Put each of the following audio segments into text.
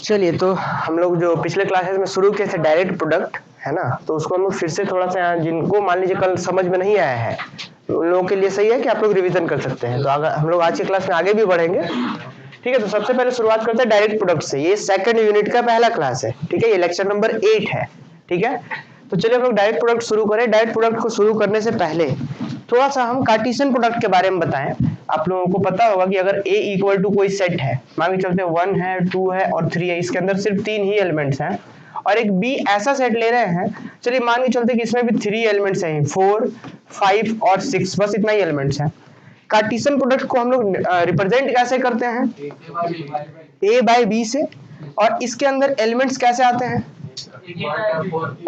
चलिए, तो हम लोग जो पिछले क्लासेस में शुरू किए थे डायरेक्ट प्रोडक्ट, है ना, तो उसको हम लोग फिर से थोड़ा सा, जिनको मान लीजिए कल समझ में नहीं आया है तो उन लोगों के लिए सही है कि आप लोग रिवीजन कर सकते हैं। तो अगर हम लोग आज की क्लास में आगे भी बढ़ेंगे, ठीक है। तो सबसे पहले शुरुआत करते हैं डायरेक्ट प्रोडक्ट से। ये सेकंड यूनिट का पहला क्लास है, ठीक है। ये लेक्चर नंबर 8 है, ठीक है। तो चलिए हम लोग डायरेक्ट प्रोडक्ट शुरू करें। डायरेक्ट प्रोडक्ट को शुरू करने से पहले थोड़ा सा हम कार्टेशियन प्रोडक्ट के बारे में बताएं। आप लोगों को पता होगा कि अगर a इक्वल टू कोई सेट है, मान के चलते 1 है, 2 है और 3 है, इसके अंदर सिर्फ 3 ही एलिमेंट्स हैं, और एक b ऐसा सेट ले रहे हैं, चलिए मान के चलते कि इसमें भी 3 एलिमेंट्स हैं, 4, 5 और 6, बस इतना ही एलिमेंट्स हैं। कार्टेशियन प्रोडक्ट को हम लोग रिप्रेजेंट कैसे करते हैं? a बाई b से, और इसके अंदर एलिमेंट्स कैसे आते हैं?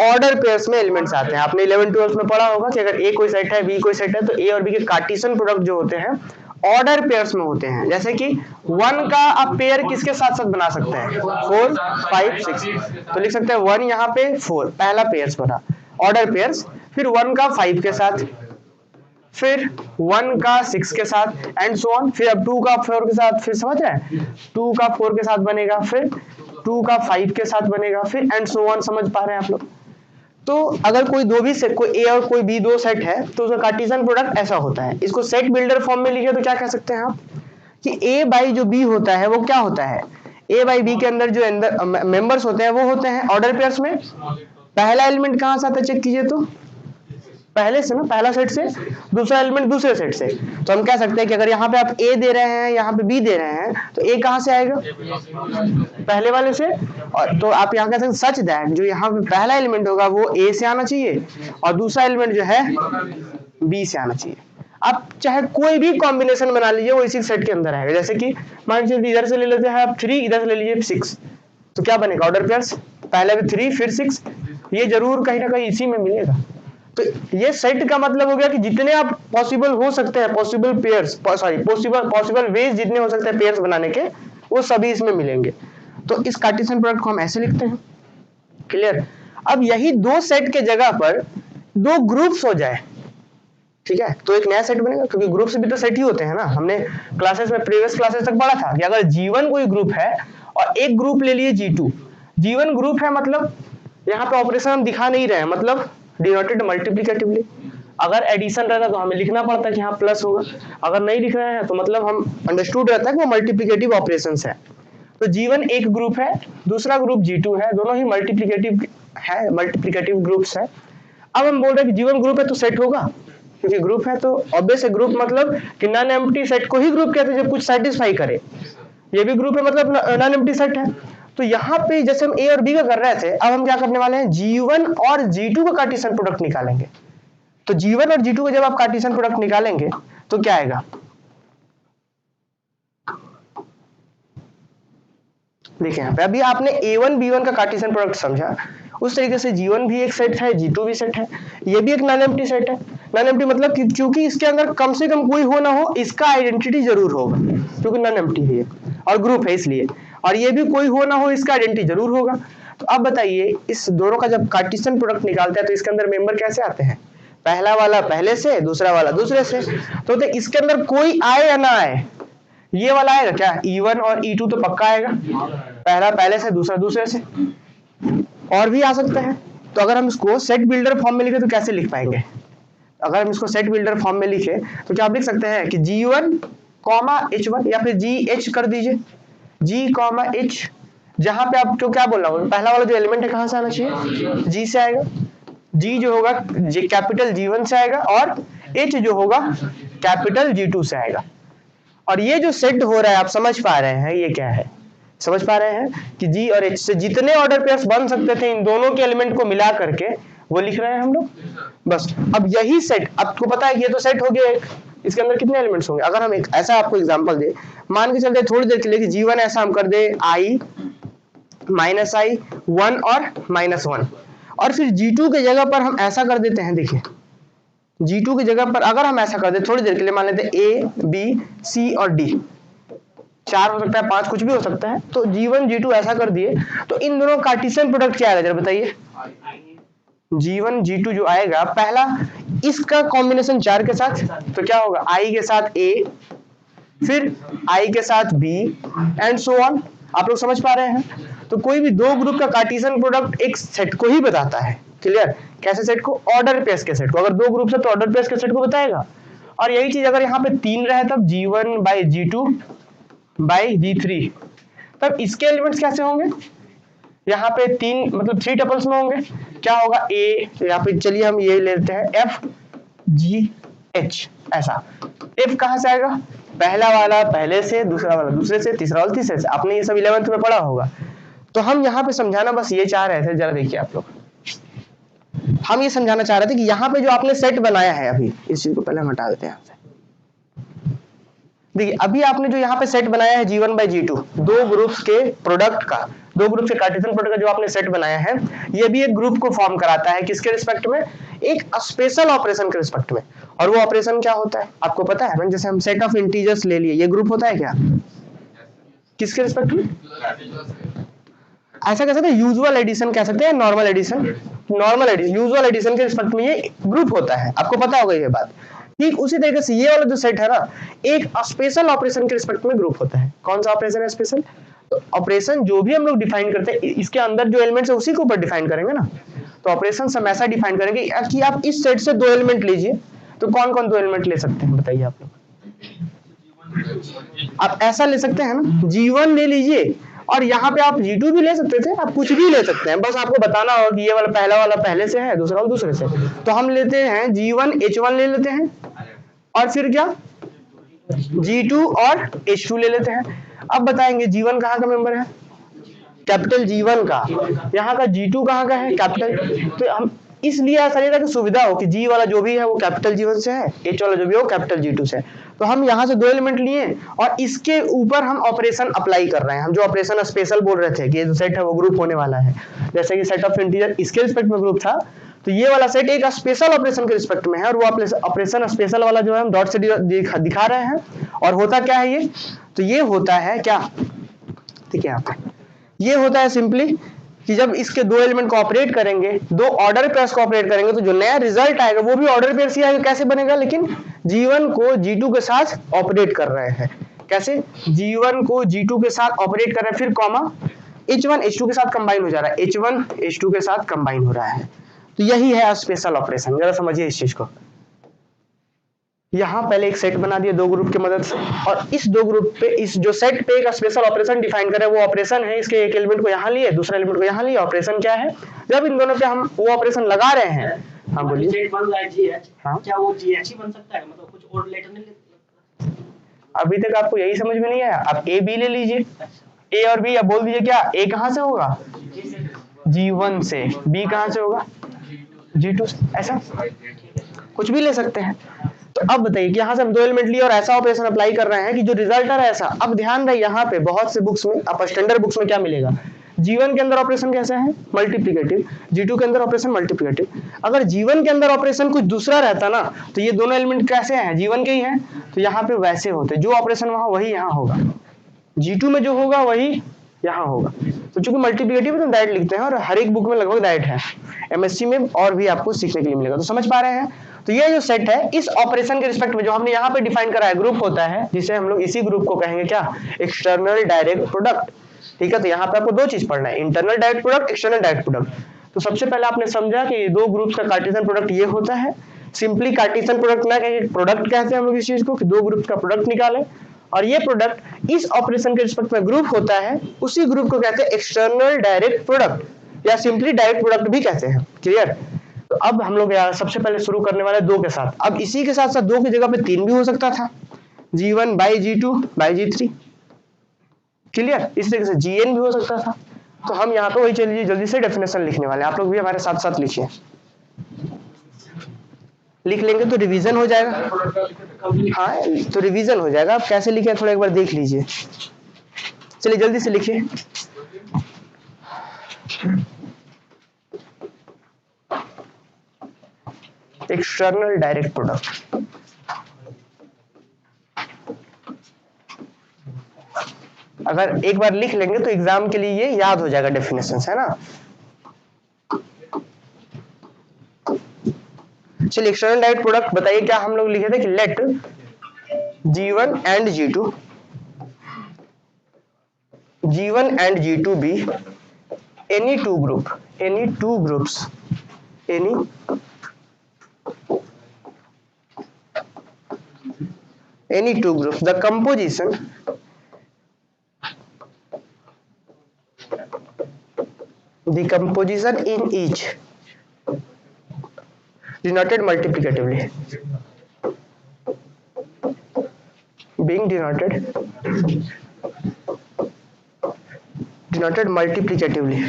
ऑर्डर पेयर्स में एलिमेंट्स आते हैं। आपने 11-12 में पढ़ा होगा कि अगर a कोई सेट है, b कोई सेट है, तो a और b के कार्टेशियन प्रोडक्ट जो होते हैं ऑर्डर पेयर्स में होते हैं। जैसे कि 1 का आप पेयर किसके साथ साथ बना सकते हैं? 4, 5, 6, तो लिख सकते हैं 1 यहाँ पे 4, पहला पेयर्स बना, ऑर्डर पेयर्स। फिर 1 का 5 के साथ, फिर 1 का 6 के साथ, एंड सो ऑन। फिर अब 2 का 4 के साथ, फिर समझ रहे हैं, 2 का 4 के साथ बनेगा, फिर 2 का 5 के साथ बनेगा, फिर एंड सो ऑन। समझ पा रहे हैं आप लोग? तो अगर कोई दो भी सेट, कोई ए और कोई बी दो सेट है, तो उसका कार्टेशियन प्रोडक्ट ऐसा होता है। इसको सेट बिल्डर फॉर्म में लिखे तो क्या कह सकते हैं आप कि ए बाई जो बी होता है वो क्या होता है? ए बाई बी के अंदर जो मेंबर्स होते हैं वो होते हैं ऑर्डर पेयर्स में। पहला एलिमेंट कहां से आता है चेक कीजिए, तो पहले से ना, पहला सेट से, दूसरा एलिमेंट दूसरे सेट से। तो हम कह सकते हैं कि अगर यहाँ पे आप ए दे रहे हैं, यहाँ पे बी दे रहे हैं, तो ए कहां से आएगा? पहले वाले से। और तो आप यहाँ कह सकते हैं सच दैट जो यहाँ पे पहला एलिमेंट होगा वो ए से आना चाहिए, और दूसरा एलिमेंट जो है बी से आना चाहिए। आप चाहे कोई भी कॉम्बिनेशन बना लीजिए, वो इसी सेट के अंदर आएगा। जैसे कि मान लीजिए इधर से ले लेते हैं आप 3, इधर से ले लीजिए 6, तो क्या बनेगा? ऑर्डर पेयर्स, पहले भी 3 फिर 6, ये जरूर कहीं ना कहीं इसी में मिलेगा। तो ये सेट का मतलब हो गया कि जितने आप पॉसिबल हो सकते हैं, possible pairs, sorry possible ways जितने हो सकते हैं पेयर्स बनाने के, वो सभी इसमें मिलेंगे। तो इस कार्टेशियन प्रोडक्ट को हम ऐसे लिखते हैं। क्लियर? अब यही दो सेट के जगह पर दो ग्रुप्स हो जाए, ठीक है, तो एक नया सेट बनेगा, क्योंकि ग्रुप्स भी तो सेट ही होते हैं ना। हमने क्लासेस में, प्रीवियस क्लासेस तक पढ़ा था कि अगर G1 कोई ग्रुप है और एक ग्रुप ले लिए G2, G1 ग्रुप है, मतलब यहाँ पे ऑपरेशन हम दिखा नहीं रहे हैं, मतलब डिनोटेड मल्टीप्लिकेटिवली। अगर एडिशन रहता तो हमें लिखना पड़ता कि हाँ प्लस होगा, अगर नहीं लिख रहे हैं तो मतलब हम अंडरस्टूड रहता है कि वो मल्टीप्लिकेटिव ऑपरेशंस है। तो G1 एक ग्रुप है, दूसरा ग्रुप G2 है, दोनों ही मल्टीप्लिकेटिव है, मल्टीप्लिकेटिव ग्रुप्स है। अब हम बोल रहे हैं कि G1 ग्रुप है तो सेट होगा, क्योंकि ग्रुप है तो ऑब्वियस है। ग्रुप मतलब कि नॉन एम्प्टी सेट को ही ग्रुप कहते हैं, जो कुछ सेटिस्फाई करे। ये भी ग्रुप है, मतलब नॉन एम्प्टी सेट है। तो यहाँ पे जैसे हम ए और बी का कर रहे थे, अब हम क्या करने वाले हैं? G1 और G2 का कार्टेशियन प्रोडक्ट निकालेंगे। तो G1 और G2 का जब आप कार्टेशियन प्रोडक्ट निकालेंगे तो क्या आएगा? देखिए यहाँ पे अभी आपने A1 B1 का कार्टेशियन प्रोडक्ट समझा, उस तरीके से G1 भी एक सेट है, G2 भी सेट है, ये भी एक नॉन एम्प्टी सेट है। नॉन एम्प्टी मतलब कि क्योंकि इसके अंदर कम से कम कोई हो ना हो, इसका आइडेंटिटी जरूर होगा, क्योंकि नॉन एम्प्टी है और ग्रुप है इसलिए, और ये भी कोई हो ना हो, इसका आइडेंटिटी जरूर होगा। तो अब बताइए, इस दोनों का जब कार्टेशियन प्रोडक्ट निकालते हैं तो इसके अंदर मेंबर कैसे आते हैं? पहला वाला पहले से, दूसरा वाला दूसरे से। तो इसके अंदर कोई आए या ना आए, ये वाला आएगा क्या? E1 और E2 तो पक्का आएगा, पहला पहले से, दूसरा दूसरे से, और भी आ सकता है। तो अगर हम इसको सेट बिल्डर फॉर्म में लिखे तो कैसे लिख पाएंगे? अगर हम इसको सेट बिल्डर फॉर्म में लिखे तो क्या आप लिख सकते हैं कि G1, H1, या फिर GH कर दीजिए, G, H। जहां पे आप जो क्या बोल रहा हूँ, पहला वाला जो एलिमेंट है कहां से आना चाहिए? G से आएगा। G जो होगा कैपिटल G1 से आएगा, और H जो होगा कैपिटल G2 से आएगा। और ये जो सेट हो रहा है, आप समझ पा रहे हैं ये क्या है? समझ पा रहे हैं कि G और H से जितने ऑर्डर पेयर्स बन सकते थे, इन दोनों के एलिमेंट को मिला करके वो लिख रहे हैं हम लोग, बस। अब यही सेट, आपको पता है ये तो सेट हो गया एक, इसके अंदर कितने एलिमेंट्स होंगे? अगर हम एक ऐसा आपको एग्जांपल दे, मान के चलते थोड़ी देर के लिए कि G1 ऐसा हम कर दे I, -I, 1 और -1, और फिर G2 के जगह पर हम ऐसा कर देते हैं। देखिए G2 की जगह पर अगर हम ऐसा कर दे थोड़ी देर के लिए, मान लेते हैं A, B, C और D, 4 हो सकता है, 5, कुछ भी हो सकता है। तो G1 G2 ऐसा कर दिए, तो इन दोनों कार्टेशियन प्रोडक्ट क्या आएगा जरा बताइए? G1 G2 जो आएगा, पहला इसका कॉम्बिनेशन 4 के साथ, तो क्या होगा? I के साथ A, फिर I के साथ B, एंड सो ऑन। आप लोग समझ पा रहे हैं? तो कोई भी दो ग्रुप का कार्टेशियन प्रोडक्ट एक सेट को ही बताता है। क्लियर? कैसे सेट को? ऑर्डर पेयर्स के सेट को। अगर दो ग्रुप है तो ऑर्डर पेयर्स के सेट को बताएगा। और यही चीज अगर यहाँ पे 3 रहे तब G1 by G2 by G3, तब इसके एलिमेंट्स कैसे होंगे? यहाँ पे 3 मतलब 3 टपल्स में होंगे। क्या होगा? ए, यहाँ पे चलिए हम ये लेते हैं F G H, ऐसा। F कहाँ से आएगा? पहला वाला पहले से, दूसरा वाला दूसरे से, तीसरा वाला तीसरे से। आपने ये सब 11th में पढ़ा होगा। तो हम यहाँ पे समझाना बस ये चाह रहे थे, जरा देखिए आप लोग, हम ये समझाना चाह रहे थे कि यहाँ पे जो आपने सेट बनाया है, अभी इस चीज को पहले हम हटा देते हैं यहाँ से। देखिए अभी आपने जो यहाँ पे सेट बनाया है G1 बाई G2, दो ग्रुप्स के प्रोडक्ट का, दो ग्रुप के कार्टेशियन प्रोडक्ट का जो आपने सेट बनाया है, ये भी एक ग्रुप को फॉर्म कराता है। किसके रिस्पेक्ट में? एक स्पेशल ऑपरेशन के रिस्पेक्ट में। और वो ऑपरेशन क्या होता है आपको पता है? जैसे हम सेट ऑफ इंटीजर्स ले लिए, ये ग्रुप होता है क्या? किसके रिस्पेक्ट में? ऐसा कह सकते हैं यूजुअल एडिशन कह सकते हैं, normal addition. Normal addition, usual addition के रिस्पेक्ट में ये ग्रुप होता है, आपको पता होगा ये बात। ठीक उसी तरीके से ये वाला जो सेट है ना, एक स्पेशल ऑपरेशन के रिस्पेक्ट में ग्रुप होता है। कौन सा ऑपरेशन है स्पेशल? तो ऑपरेशन जो भी हम लोग डिफाइन करते हैं, इसके अंदर जो एलिमेंट्स है उसी के ऊपर डिफाइन करेंगे ना। तो ऑपरेशन हम ऐसा डिफाइन करेंगे कि आप इस सेट से दो एलिमेंट लीजिए। तो कौन कौन दो एलिमेंट ले सकते हैं बताइए आप लोग? आप ऐसा ले सकते हैं ना, G1 ले लीजिए, और यहाँ पे आप G2 भी ले सकते थे, आप कुछ भी ले सकते हैं। बस आपको बताना होगा कि ये वाला पहले से है, दूसरा वाला दूसरे से। तो हम लेते हैं G1 H1 ले लेते हैं, और फिर क्या G2 और H2 ले लेते हैं। अब बताएंगे G1 कहाँ का मेंबर है? कैपिटल G1 का। यहाँ का G2 कहाँ का है? कैपिटल। तो हम इसलिए ऐसा नहीं था कि सुविधा हो कि G वाला जो भी है वो कैपिटल G1 से है, H वाला जो भी है वो कैपिटल G2 से है। तो हम यहाँ से दो एलिमेंट लिए और इसके ऊपर हम ऑपरेशन अप्लाई कर रहे हैं। हम जो ऑपरेशन स्पेशल बोल रहे थे कि ये जो सेट है वो ग्रुप होने वाला है, जैसे कि सेट ऑफ इंटीजर इसके रिस्पेक्ट में ग्रुप था, तो ये वाला सेट एक स्पेशल ऑपरेशन के रिस्पेक्ट में है। और वो ऑपरेशन स्पेशल वाला जो है हम डॉट से दिखा रहे हैं। और होता क्या है ये? तो ये होता है क्या? ठीक है, यहाँ पे ये होता है सिंपली कि जब इसके दो एलिमेंट को ऑपरेट करेंगे, दो ऑर्डर पेयर्स को ऑपरेट करेंगे, तो जो नया रिजल्ट आएगा वो भी ऑर्डर पेयर्स ही आएगा। कैसे बनेगा? लेकिन G1 को G2 के साथ ऑपरेट कर रहे हैं। कैसे? G1 को G2 के साथ ऑपरेट कर रहे हैं, फिर कॉमा H1 H2 के साथ कंबाइन हो जा रहा है, H1 H2 के साथ कंबाइन हो रहा है। तो यही है स्पेशल ऑपरेशन। जरा समझिए इस चीज को। यहाँ पहले एक सेट बना दिया दो ग्रुप की मदद से, और इस दो ग्रुप पे, इस जो सेट पे एक स्पेशल ऑपरेशन डिफाइन करें, वो ऑपरेशन है इसके एक एलिमेंट को यहाँ लिए, दूसरा एलिमेंट को यहाँ लिए। ऑपरेशन क्या है? जब इन दोनों पे हम वो ऑपरेशन लगा रहे हैं। हाँ बोलिए। सेट बन रहा है GH, हाँ? क्या वो GH ही बन सकता है? मतलब कुछ और लेटर नहीं ले? अभी तक आपको यही समझ में नहीं आया? आप A B ले लीजिए, A और B, अब बोल दीजिए क्या A कहाँ से होगा? G1 से। B कहाँ से होगा? G2 से। ऐसा कुछ भी ले सकते हैं। तो अब बताइए कि यहाँ से हम दो एलिमेंट लिए और ऐसा ऑपरेशन अप्लाई कर रहे हैं कि जो रिजल्ट आ रहा है ऐसा। अब ध्यान रहे यहाँ पे बहुत से बुक्स में, आप स्टैंडर्ड बुक्स में क्या मिलेगा? G1 के अंदर ऑपरेशन कैसा है? मल्टीप्लिकेटिव। G2 के अंदर ऑपरेशन मल्टीप्लिकेटिव। अगर G1 के अंदर ऑपरेशन कुछ दूसरा रहता ना, तो ये दोनों एलिमेंट कैसे हैं? G1 के ही हैं, तो यहाँ पे वैसे होते, जो ऑपरेशन वहां वही यहाँ होगा। G2 में जो होगा वही यहाँ होगा। तो चूंकि मल्टीप्लिकेटिव तो डायरेक्ट लिखते हैं, और हर एक बुक में लगभग डायरेक्ट है। MSc में और भी आपको सीखने के लिए मिलेगा। तो समझ पा रहे हैं? तो ये जो सेट है, इस ऑपरेशन के रिस्पेक्ट में जो हमने यहाँ पे डिफाइन करा है, ग्रुप होता है, जिसे हम लोग इसी ग्रुप को कहेंगे क्या? External direct product. ठीक है, तो यहाँ पे आपको दो चीज पढ़ना है, internal direct product, external direct product. तो सबसे पहले आपने समझा कि दो ग्रुप्स का कार्टेशियन प्रोडक्ट ये होता है। सिंपली कार्टेशियन प्रोडक्ट ना कहेंगे, प्रोडक्ट कहते हैं हम लोग इस चीज को, कि दो ग्रुप्स का प्रोडक्ट निकाले, और ये प्रोडक्ट इस ऑपरेशन के रिस्पेक्ट में ग्रुप होता है, उसी ग्रुप को कहते हैं एक्सटर्नल डायरेक्ट प्रोडक्ट, या सिंपली डायरेक्ट प्रोडक्ट भी कहते हैं। क्लियर? तो अब हम लोग यार सबसे पहले शुरू करने वाले दो के साथ। अब इसी के साथ साथ दो की जगह पे तीन भी हो सकता था, G1 by G2 by G3। Clear? इस तरीके से Gn भी हो सकता था। तो हम यहाँ पे वही चलिए जल्दी से डेफिनेशन लिखने वाले हैं। आप लोग भी हमारे साथ साथ लिखिए, लिख लेंगे तो रिवीजन हो जाएगा। हाँ, तो रिवीजन हो जाएगा। आप कैसे लिखे थोड़ा एक बार देख लीजिए। चलिए जल्दी से लिखिए। External direct product. अगर एक बार लिख लेंगे तो एग्जाम के लिए ये याद हो जाएगा डेफिनेशन, है ना। चलिए एक्सटर्नल डायरेक्ट प्रोडक्ट बताइए क्या हम लोग लिखे थे कि let G1 and G2 G1 and G2 be any two groups, any two groups the composition in each denoted multiplicatively, being denoted multiplicatively.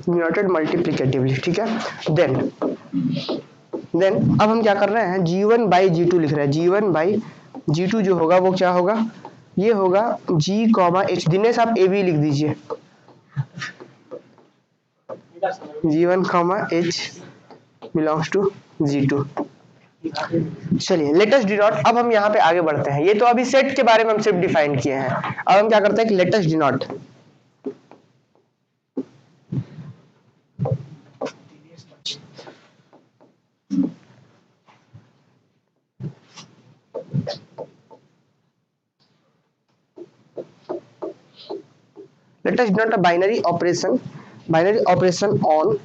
Denoted multiplicatively, ठीक है. देन अब हम क्या कर रहे हैं, G1 by G2 लिख रहे हैं. G1 by G2 जो होगा वो क्या होगा, ये होगा G, H. दिनेश आप AB लिख दीजिए. G1, H belongs to G2. चलिए लेटेस्ट डिनोट. अब हम यहाँ पे आगे बढ़ते हैं. ये तो अभी सेट के बारे में हम सिर्फ डिफाइन किए हैं. अब हम क्या करते हैं, latest denote. Let us denote a binary operation on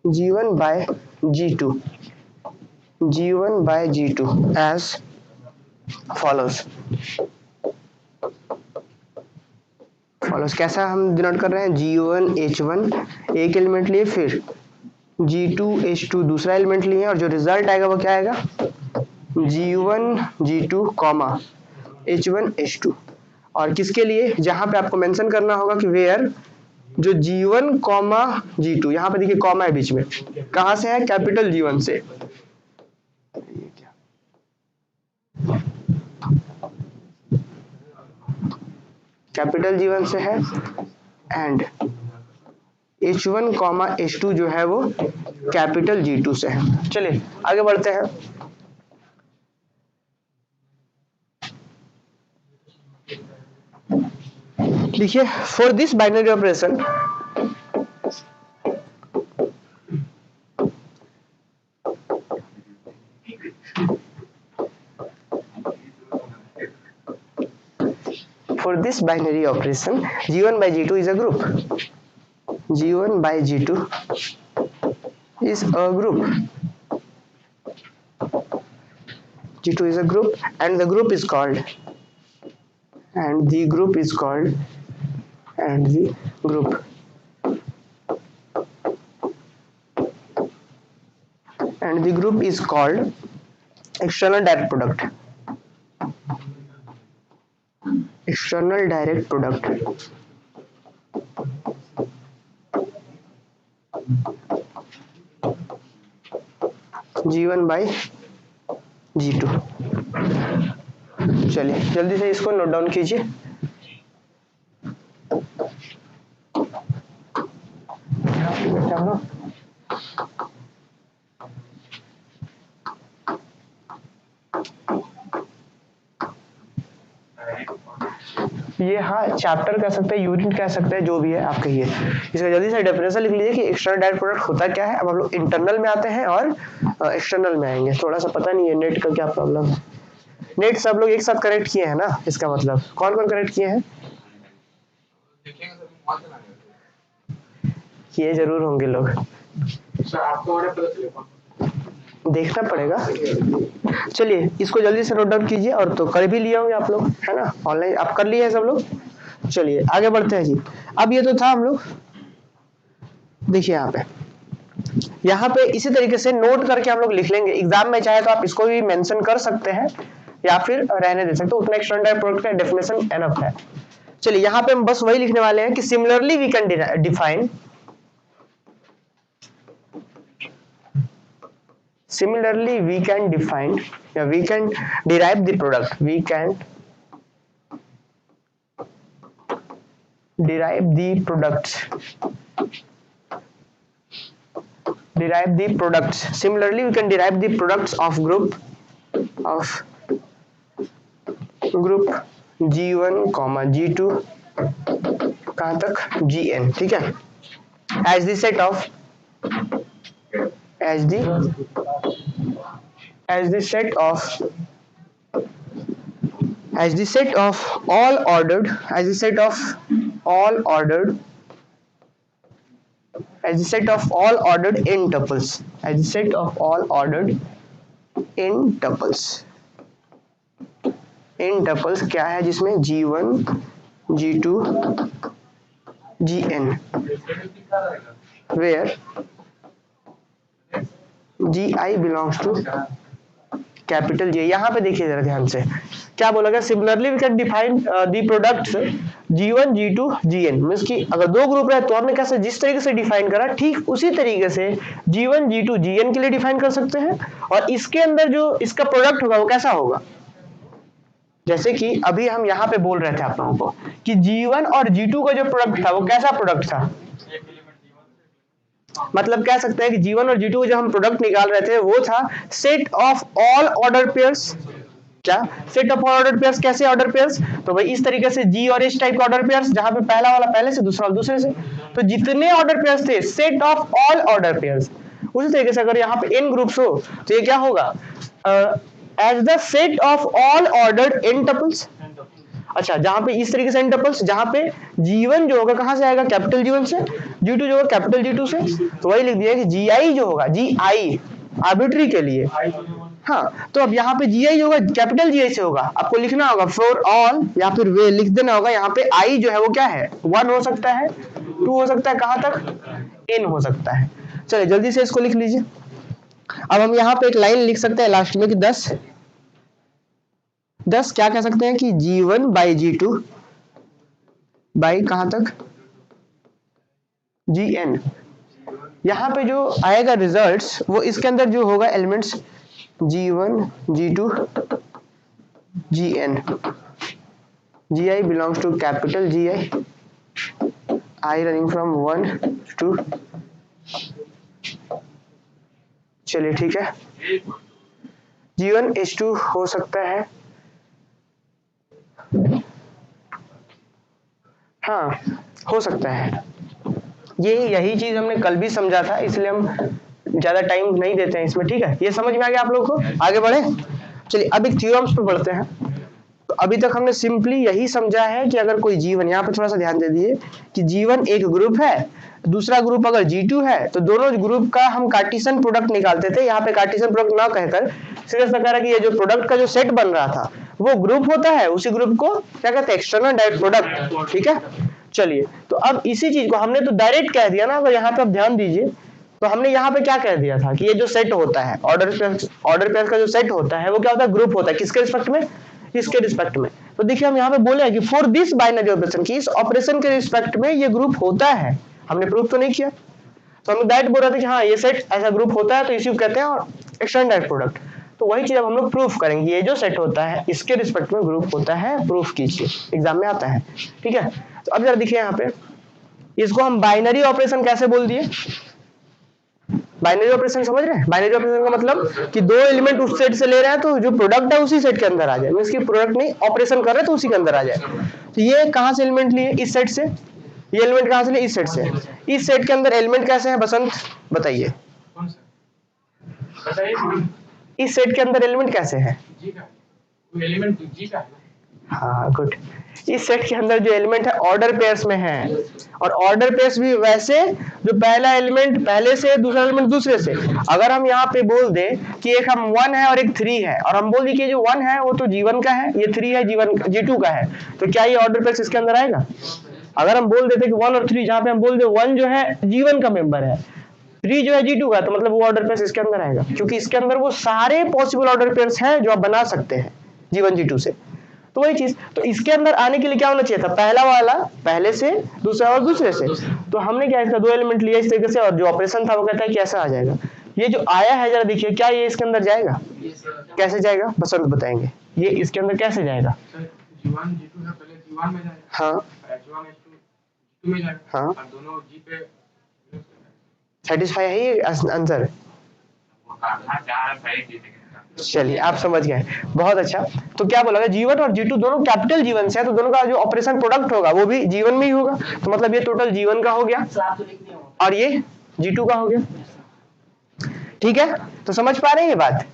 G1 by G2. G1 by G2 as follows. कैसा हम डिनोट कर रहे हैं, G1 H1 एक एलिमेंट लिए, फिर G2 H2 दूसरा एलिमेंट लिए, और जो रिजल्ट आएगा वो क्या आएगा, G1 G2, H1 H2. और किसके लिए, जहां पे आपको मेंशन करना होगा कि वेयर जो G1, G2, यहाँ पे देखिए कॉमा है बीच में, कहां से है, कैपिटल G1 से. कैपिटल G1 से है, एंड H1, H2 जो है वो कैपिटल G2 से है. चलिए आगे बढ़ते हैं. देखिए for this binary operation G1 by G2 is a group. G1 by G2 is a group. G2 is a group, and the group is called, and the group is called external direct product. External direct product. G1 by G2. चलिए जल्दी से इसको note down कीजिए. ये हाँ chapter कह सकते हैं, यूनिट कह सकते हैं, जो भी है आप कहिए. इसका जल्दी से डेफिनेशन लिख लीजिए कि एक्सटर्नल डायरेक्ट प्रोडक्ट होता क्या है. अब हम लोग इंटरनल में आते हैं और एक्सटर्नल में आएंगे. थोड़ा सा पता नहीं है नेट का क्या प्रॉब्लम है. नेट सब लोग एक साथ कनेक्ट किए हैं ना, इसका मतलब कौन कौन कनेक्ट किए हैं, किए जरूर होंगे लोग. देखना पड़ेगा. चलिए इसको जल्दी से नोट डाउन कीजिए. और तो कर भी लिए होंगे आप लोग, है ना, ऑनलाइन आप कर लिए हैं सब लोग. चलिए आगे बढ़ते हैं जी. अब ये तो था हम लोग, देखिए यहाँ पे इसी तरीके से नोट करके हम लोग लिख लेंगे. एग्जाम में चाहे तो आप इसको भी मेंशन कर सकते हैं या फिर रहने दे सकते हो, उतना एक्सटर्नल डायरेक्ट प्रोडक्ट का डेफिनेशन एनफ है. चलिए यहाँ पे हम बस वही लिखने वाले हैं कि similarly we can define, similarly we can define, we can derive the product, we can derive the products, similarly we can derive the products of group G1, G2 कहां तक, Gn. ठीक है, as the as the set of all ordered n tuples, as the set of all ordered n tuples क्या है जिसमें G1 G2 Gn, where Gi belongs to capital J। यहाँ पे देखिए जरा ध्यान से क्या बोला गया, similarly we can define the products G1 G2 Gn, means कि अगर दो ग्रुप है तो हमने कैसे जिस तरीके से डिफाइन करा ठीक उसी तरीके से G1 G2 Gn के लिए डिफाइन कर सकते हैं, और इसके अंदर जो इसका प्रोडक्ट होगा वो कैसा होगा, जैसे कि अभी हम यहाँ पे बोल रहे थे आप लोगों को कि G1 और G2 का जो प्रोडक्ट था वो कैसा प्रोडक्ट था, मतलब कह सकते हैं कि G1 और G2 जो हम प्रोडक्ट निकाल रहे थे वो था set of all order pairs. क्या सेट ऑफ ऑर्डर पेयर्स, कैसे ऑर्डर पेयर्स, तो भाई इस तरीके से G और H टाइप के ऑर्डर पेयर्स जहां पे पहला वाला पहले से दूसरा वाला दूसरे से, तो जितने ऑर्डर पेयर्स थे set of all order pairs, उसी तरीके से अगर यहाँ पे n ग्रुप्स हो तो ये क्या होगा, as the set of all ordered n tuples. अच्छा, जहां पे इस तरीके से n टपल्स, जहां पे G1 जो होगा कहां से आएगा, कैपिटल G1 से, G2 जो होगा कैपिटल G2 से, तो वही लिख दिया कि Gi जो होगा Gi आर्बिट्री के लिए, हाँ, तो अब यहाँ पे Gi जो होगा कैपिटल Gi से होगा, आपको लिखना होगा फॉर ऑल या फिर वे लिख देना होगा, यहाँ पे I जो है वो क्या है 1 हो सकता है, 2 हो सकता है, कहां तक n हो सकता है। चलिए जल्दी से इसको लिख लीजिए। अब हम यहाँ पे एक लाइन लिख सकते हैं लास्ट में कि 10 क्या कह सकते हैं कि G1 बाई G2 बाई कहां तक Gn। यहाँ पे जो आएगा रिजल्ट्स वो इसके अंदर जो होगा elements G1 G2 Gn, Gi belongs to capital Gi, I running from 1 to, चलिए ठीक है, G1 H2 हो सकता है, हाँ हो सकता है, ये यही चीज हमने कल भी समझा था, इसलिए हम ज्यादा टाइम नहीं देते हैं इसमें, ठीक है, ये समझ में आ गया आप लोगों को, आगे बढ़े। चलिए अब एक थ्योरम्स पे बढ़ते हैं। तो अभी तक हमने सिंपली यही समझा है कि अगर कोई G1, यहाँ पे थोड़ा सा ध्यान दे दिए कि G1 एक ग्रुप है, दूसरा ग्रुप अगर G2 है, तो दोनों ग्रुप का हम कार्टेशियन प्रोडक्ट निकालते थे। यहाँ पे कार्टेशियन प्रोडक्ट ना कहकर सीधे सा कह रहा कि ये जो प्रोडक्ट का जो सेट बन रहा था वो ग्रुप होता है, उसी ग्रुप को क्या कहते हैं, एक्सटर्नल डायरेक्ट प्रोडक्ट, ठीक है। चलिए तो अब इसी चीज को हमने तो डायरेक्ट कह दिया ना, अगर यहाँ पे आप ध्यान दीजिए तो हमने यहाँ पे क्या कह दिया था कि ये जो सेट होता है ऑर्डर पेयर्स का जो सेट होता है वो क्या होता है, ग्रुप होता है, किसके रिस्पेक्ट में, इसके रिस्पेक्ट में। तो देखिए हम यहाँ पे बोले कि फॉर दिस बाइनरी ऑपरेशन, की इस ऑपरेशन के रिस्पेक्ट में ये ग्रुप होता है, हमने प्रूफ तो नहीं किया, तो हमने डायरेक्ट बोल रहे थे कि हाँ ये सेट ऐसा ग्रुप होता है, तो इसी को कहते हैं और एक्सटर्नल डायरेक्ट प्रोडक्ट। तो वही चीज अब हम लोग प्रूफ करेंगे, ये जो सेट होता है इसके रिस्पेक्ट में ग्रुप होता है, प्रूफ कीजिए, एग्जाम में आता है, ठीक है। तो अब जरा देखिए यहाँ पे इसको हम बाइनरी ऑपरेशन कैसे बोल दिए, बाइनरी ऑपरेशन समझ रहे हैं, बाइनरी ऑपरेशन का मतलब कि दो एलिमेंट उस सेट से ले रहे हैं तो जो प्रोडक्ट है उसी सेट के अंदर आ जाए, मींस कि प्रोडक्ट नहीं ऑपरेशन कर रहे हैं तो उसी के अंदर आ जाए। तो ये कहां से एलिमेंट लिए, इस सेट से, ये एलिमेंट कहां से लिए, इस सेट से। इस सेट के अंदर एलिमेंट कैसे हैं बसंत बताइए, इस सेट के अंदर एलिमेंट कैसे हैं, एलिमेंट G का, हाँ गुड, इस सेट के अंदर जो एलिमेंट है ऑर्डर पेयर्स में है, और ऑर्डर पेयर्स भी वैसे जो पहला एलिमेंट पहले से, दूसरा एलिमेंट दूसरे से। अगर हम यहाँ पे बोल दें कि एक हम 1 है और एक 3 है, और हम बोल दें कि जो 1 है वो तो G1 का है, ये 3 है G2 का है, तो क्या ये ऑर्डर पेयर्स इसके अंदर आएगा। अगर हम बोल देते कि 1 और 3, जहाँ पे हम बोल दे 1 जो है G1 का मेंबर है, 3 जो है G2 का, तो मतलब वो ऑर्डर पेयर्स इसके अंदर आएगा, क्योंकि इसके अंदर वो सारे पॉसिबल ऑर्डर पेयर्स हैं जो आप बना सकते हैं G1 G2 से। तो वही चीज, तो इसके अंदर आने के लिए क्या होना चाहिए था, पहला वाला पहले से, दूसरा और दूसरे से। तो हमने क्या इसका दो एलिमेंट लिया इस तरीके से, और जो ऑपरेशन था वो कहता है कि ऐसा आ जाएगा। ये जो आया है जरा देखिए, क्या ये इसके अंदर जाएगा, कैसे जाएगा बसंत बताएंगे, ये इसके अंदर कैसे जाएगा, G1 G2 है, पहले G1 में जाएगा, हाँ H1 H2 G2 में जाएगा, हाँ, और दोनों G पे सेटिस्फाई है ये आंसर। चलिए आप समझ गए, बहुत अच्छा। तो क्या बोला गया, G1 और G2 दोनों कैपिटल G1 से है, तो दोनों का जो ऑपरेशन प्रोडक्ट होगा वो भी G1 में ही होगा, तो मतलब ये टोटल G1 का हो गया और ये G2 का हो गया, ठीक है। तो समझ पा रहे हैं ये बात।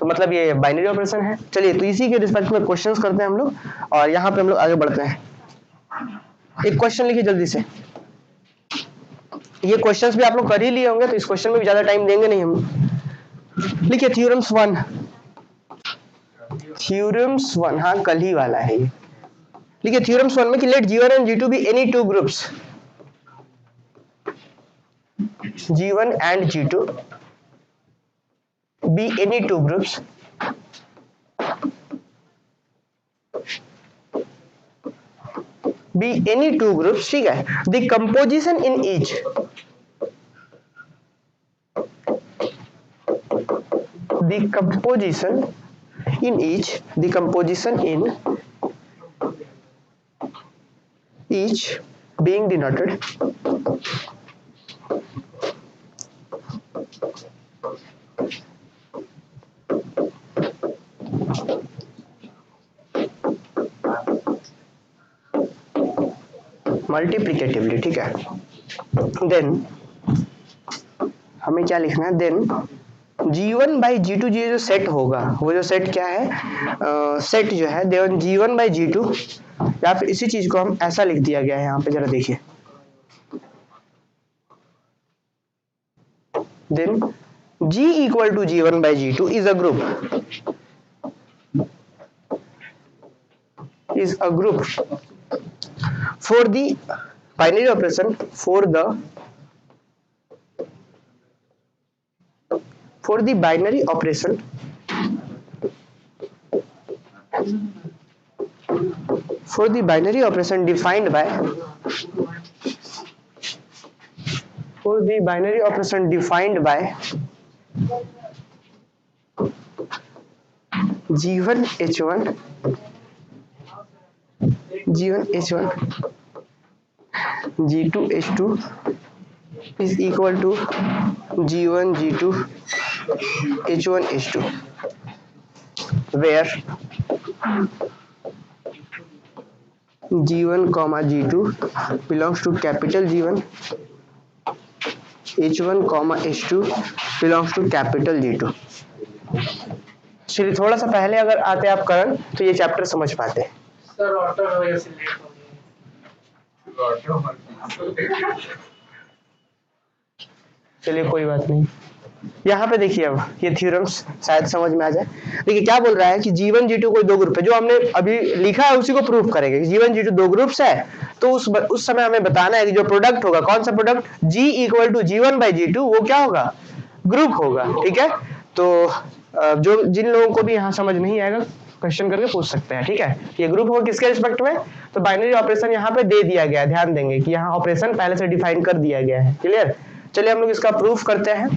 तो मतलब ये बाइनरी ऑपरेशन है। चलिए तो इसी के रिस्पेक्ट में क्वेश्चंस करते हैं हम लोग, और यहाँ पे हम लोग आगे बढ़ते हैं। एक क्वेश्चन लिखिए जल्दी से। ये क्वेश्चंस भी आप लोग कर ही लिए होंगे, तो इस क्वेश्चन में भी ज्यादा टाइम देंगे नहीं हम। लिखिए थ्योरम्स 1। थ्योरम्स 1, हाँ कल ही वाला है ये। लिखिए थ्योरम्स 1 में कि let G1 and G2 be any two groups, G1 and G2 be any two groups ठीक है। The composition in each being denoted multiplicatively, ठीक है। देन हमें क्या लिखना है, देन G1 by G2 ये जो सेट होगा, वो जो सेट क्या है, सेट जो है देन G1 by G2, या फिर इसी चीज को हम ऐसा लिख दिया गया है यहाँ पे, जरा देखिए। Then G equal to G1 by G2 is a group for the binary operation for the binary operation defined by G1 H1 G2 H2 is equal to G1 G2 H1 H2, where G1 comma G2 belongs to capital G1, H1 comma H2 belongs to capital G2। चलिए थोड़ा सा पहले अगर आते आप करण, तो ये chapter समझ पाते। सर ऑटो वजह से लेट हो गया। चलिए कोई बात नहीं। यहाँ पे देखिए, अब ये थ्योरम्स शायद समझ में आ जाए। देखिए क्या बोल रहा है कि G1 G2 कोई दो ग्रुप है, जो हमने अभी लिखा है उसी को प्रूफ करेंगे। G1 G2 दो ग्रुप्स है, तो उस समय हमें बताना है कि जो प्रोडक्ट होगा, कौन सा product, G equal to G1 by G2, वो क्या होगा, ग्रुप होगा। ठीक है, तो जो जिन लोगों को भी यहाँ समझ नहीं आएगा क्वेश्चन करके पूछ सकते हैं। ठीक है, ये ग्रुप होगा किसके रिस्पेक्ट में, तो बाइनरी ऑपरेशन यहाँ पे दे दिया गया है, ध्यान देंगे कि यहाँ ऑपरेशन पहले से डिफाइन कर दिया गया है। क्लियर, चलिए हम लोग इसका प्रूफ करते हैं।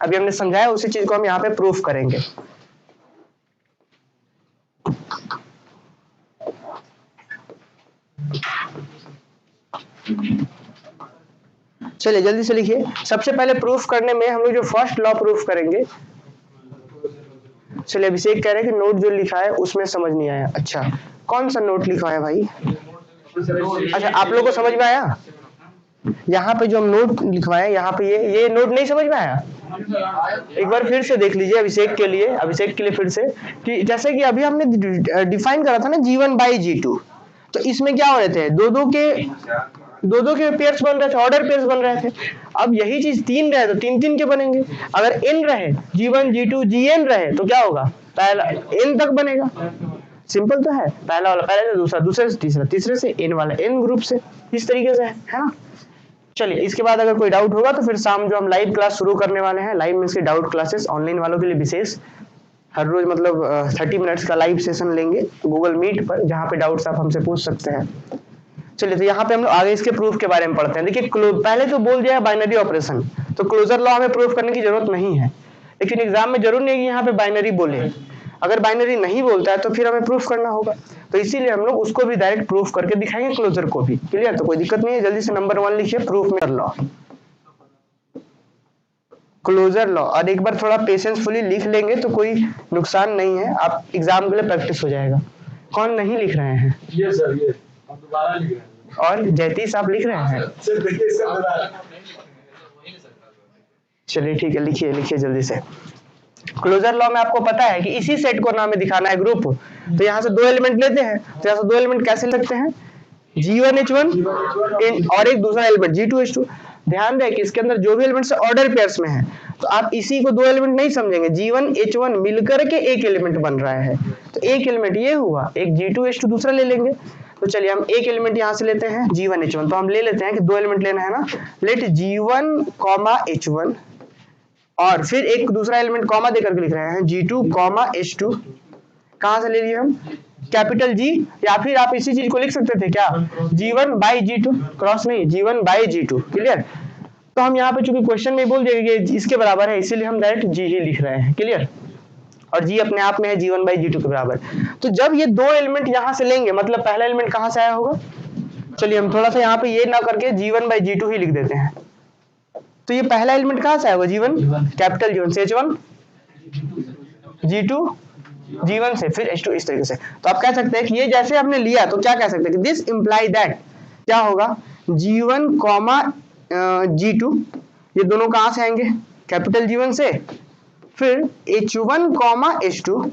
अभी हमने समझाया उसी चीज को हम यहाँ पे प्रूफ करेंगे। चलिए जल्दी से लिखिए। सबसे पहले प्रूफ करने में हम लोग जो फर्स्ट लॉ प्रूफ करेंगे, चलिए अभिषेक कह रहे हैं कि नोट जो लिखा है उसमें समझ नहीं आया। अच्छा, कौन सा नोट लिखा है भाई? अच्छा, आप लोगों को समझ में आया? यहाँ पे जो हम नोट लिखवाए, यहाँ पे ये नोट नहीं समझ में आया? एक बार फिर से देख लीजिए अभिषेक के लिए फिर से, कि जैसे कि अभी हमने डिफाइन करा था ना G1 बाई G2, तो इसमें क्या हो रहे थे, दो दो के पेयर्स बन रहे थे, ऑर्डर पेयर्स बन रहे थे। अब यही चीज 3 रहे तो 3 के बनेंगे। अगर n रहे, G1 G2 Gn रहे, तो क्या होगा, पहला n तक बनेगा। सिंपल तो है, पहला वाला पहले से दूसरा, दूसरे से तीसरा, तीसरे से n वाला n ग्रुप से, इस तरीके से है ना। चलिए इसके बाद अगर कोई डाउट होगा तो फिर शाम जो हम लाइव क्लास शुरू करने वाले हैं, लाइव मींस की डाउट क्लासेस, ऑनलाइन वालों के लिए विशेष, हर रोज मतलब 30 मिनट्स का लाइव सेशन लेंगे गूगल मीट पर, जहाँ पे डाउट्स आप हमसे पूछ सकते हैं। चलिए तो यहाँ पे हम लोग आगे इसके प्रूफ के बारे में पढ़ते हैं। देखिए पहले तो बोल दिया है बाइनरी ऑपरेशन, तो क्लोजर लॉ हमें प्रूफ करने की जरूरत नहीं है, लेकिन एग्जाम में जरूर नहीं है कि यहाँ पे बाइनरी बोले। अगर बाइनरी नहीं बोलता है तो फिर हमें प्रूफ करना होगा, तो इसीलिए हम लोग उसको भी डायरेक्ट प्रूफ करके दिखाएंगे, क्लोजर को भी। क्लियर, तो कोई दिक्कत नहीं है। जल्दी से नंबर 1 लिखिए, प्रूफ में लॉ, क्लोजर लॉ। और एक बार थोड़ा पेशेंसफुली लिख लेंगे तो कोई नुकसान नहीं है, आप एग्जाम के लिए प्रैक्टिस हो जाएगा। कौन नहीं लिख रहे हैं? ये सर, ये हम दोबारा लिख रहे हैं। और जयतीश आप लिख रहे हैं? सर देखिए सर, चलिए ठीक है, लिखिए जल्दी से। क्लोजर लॉ में आपको पता है कि इसी सेट को ना हमें दिखाना है ग्रुप, तो यहाँ से दो एलिमेंट लेते हैं, तो यहाँ से दो एलिमेंट कैसे ले सकते हैं, G1H1 और एक दूसरा एलिमेंट G2H2। ध्यान दें कि इसके अंदर जो भी एलिमेंट्स ऑर्डर पेयर्स में है, तो आप इसी को दो एलिमेंट नहीं समझेंगे, G1H1 मिलकर के एक एलिमेंट बन रहा है, तो एक एलिमेंट ये हुआ, एक G2H2 दूसरा ले लेंगे। तो चलिए हम एक एलिमेंट यहाँ से लेते हैं G1H1, तो हम ले लेते हैं कि दो एलिमेंट लेना है ना, लेट G1, और फिर एक दूसरा एलिमेंट कॉमा देकर के लिख रहे हैं G2, कहां से ले लिए हम, कैपिटल G, या फिर आप इसी चीज को लिख सकते थे क्या, G1/G2, क्रॉस नहीं, G1/G2, क्लियर। तो हम यहाँ पे चूंकि क्वेश्चन में बोल दिया कि इसके बराबर है, इसीलिए हम डायरेक्ट G ही लिख रहे हैं, क्लियर। और G अपने आप में है G1/G2 के बराबर। तो जब ये दो एलिमेंट यहाँ से लेंगे, मतलब पहला एलिमेंट कहाँ से आया होगा, चलिए हम थोड़ा सा यहाँ पे ये ना करके G1/G2 ही लिख देते हैं। तो ये पहला एलिमेंट कहाँ से आया होगा, G1, कैपिटल G1 से H1, G2 G1 से, फिर H2, इस तरीके से। तो आप कह सकते हैं कि ये जैसे आपने लिया, तो क्या कह सकते हैं कि दिस इंप्लाई दैट, क्या होगा, G1, G2, ये दोनों कहां से आएंगे, कैपिटल G1 से, फिर H1, H2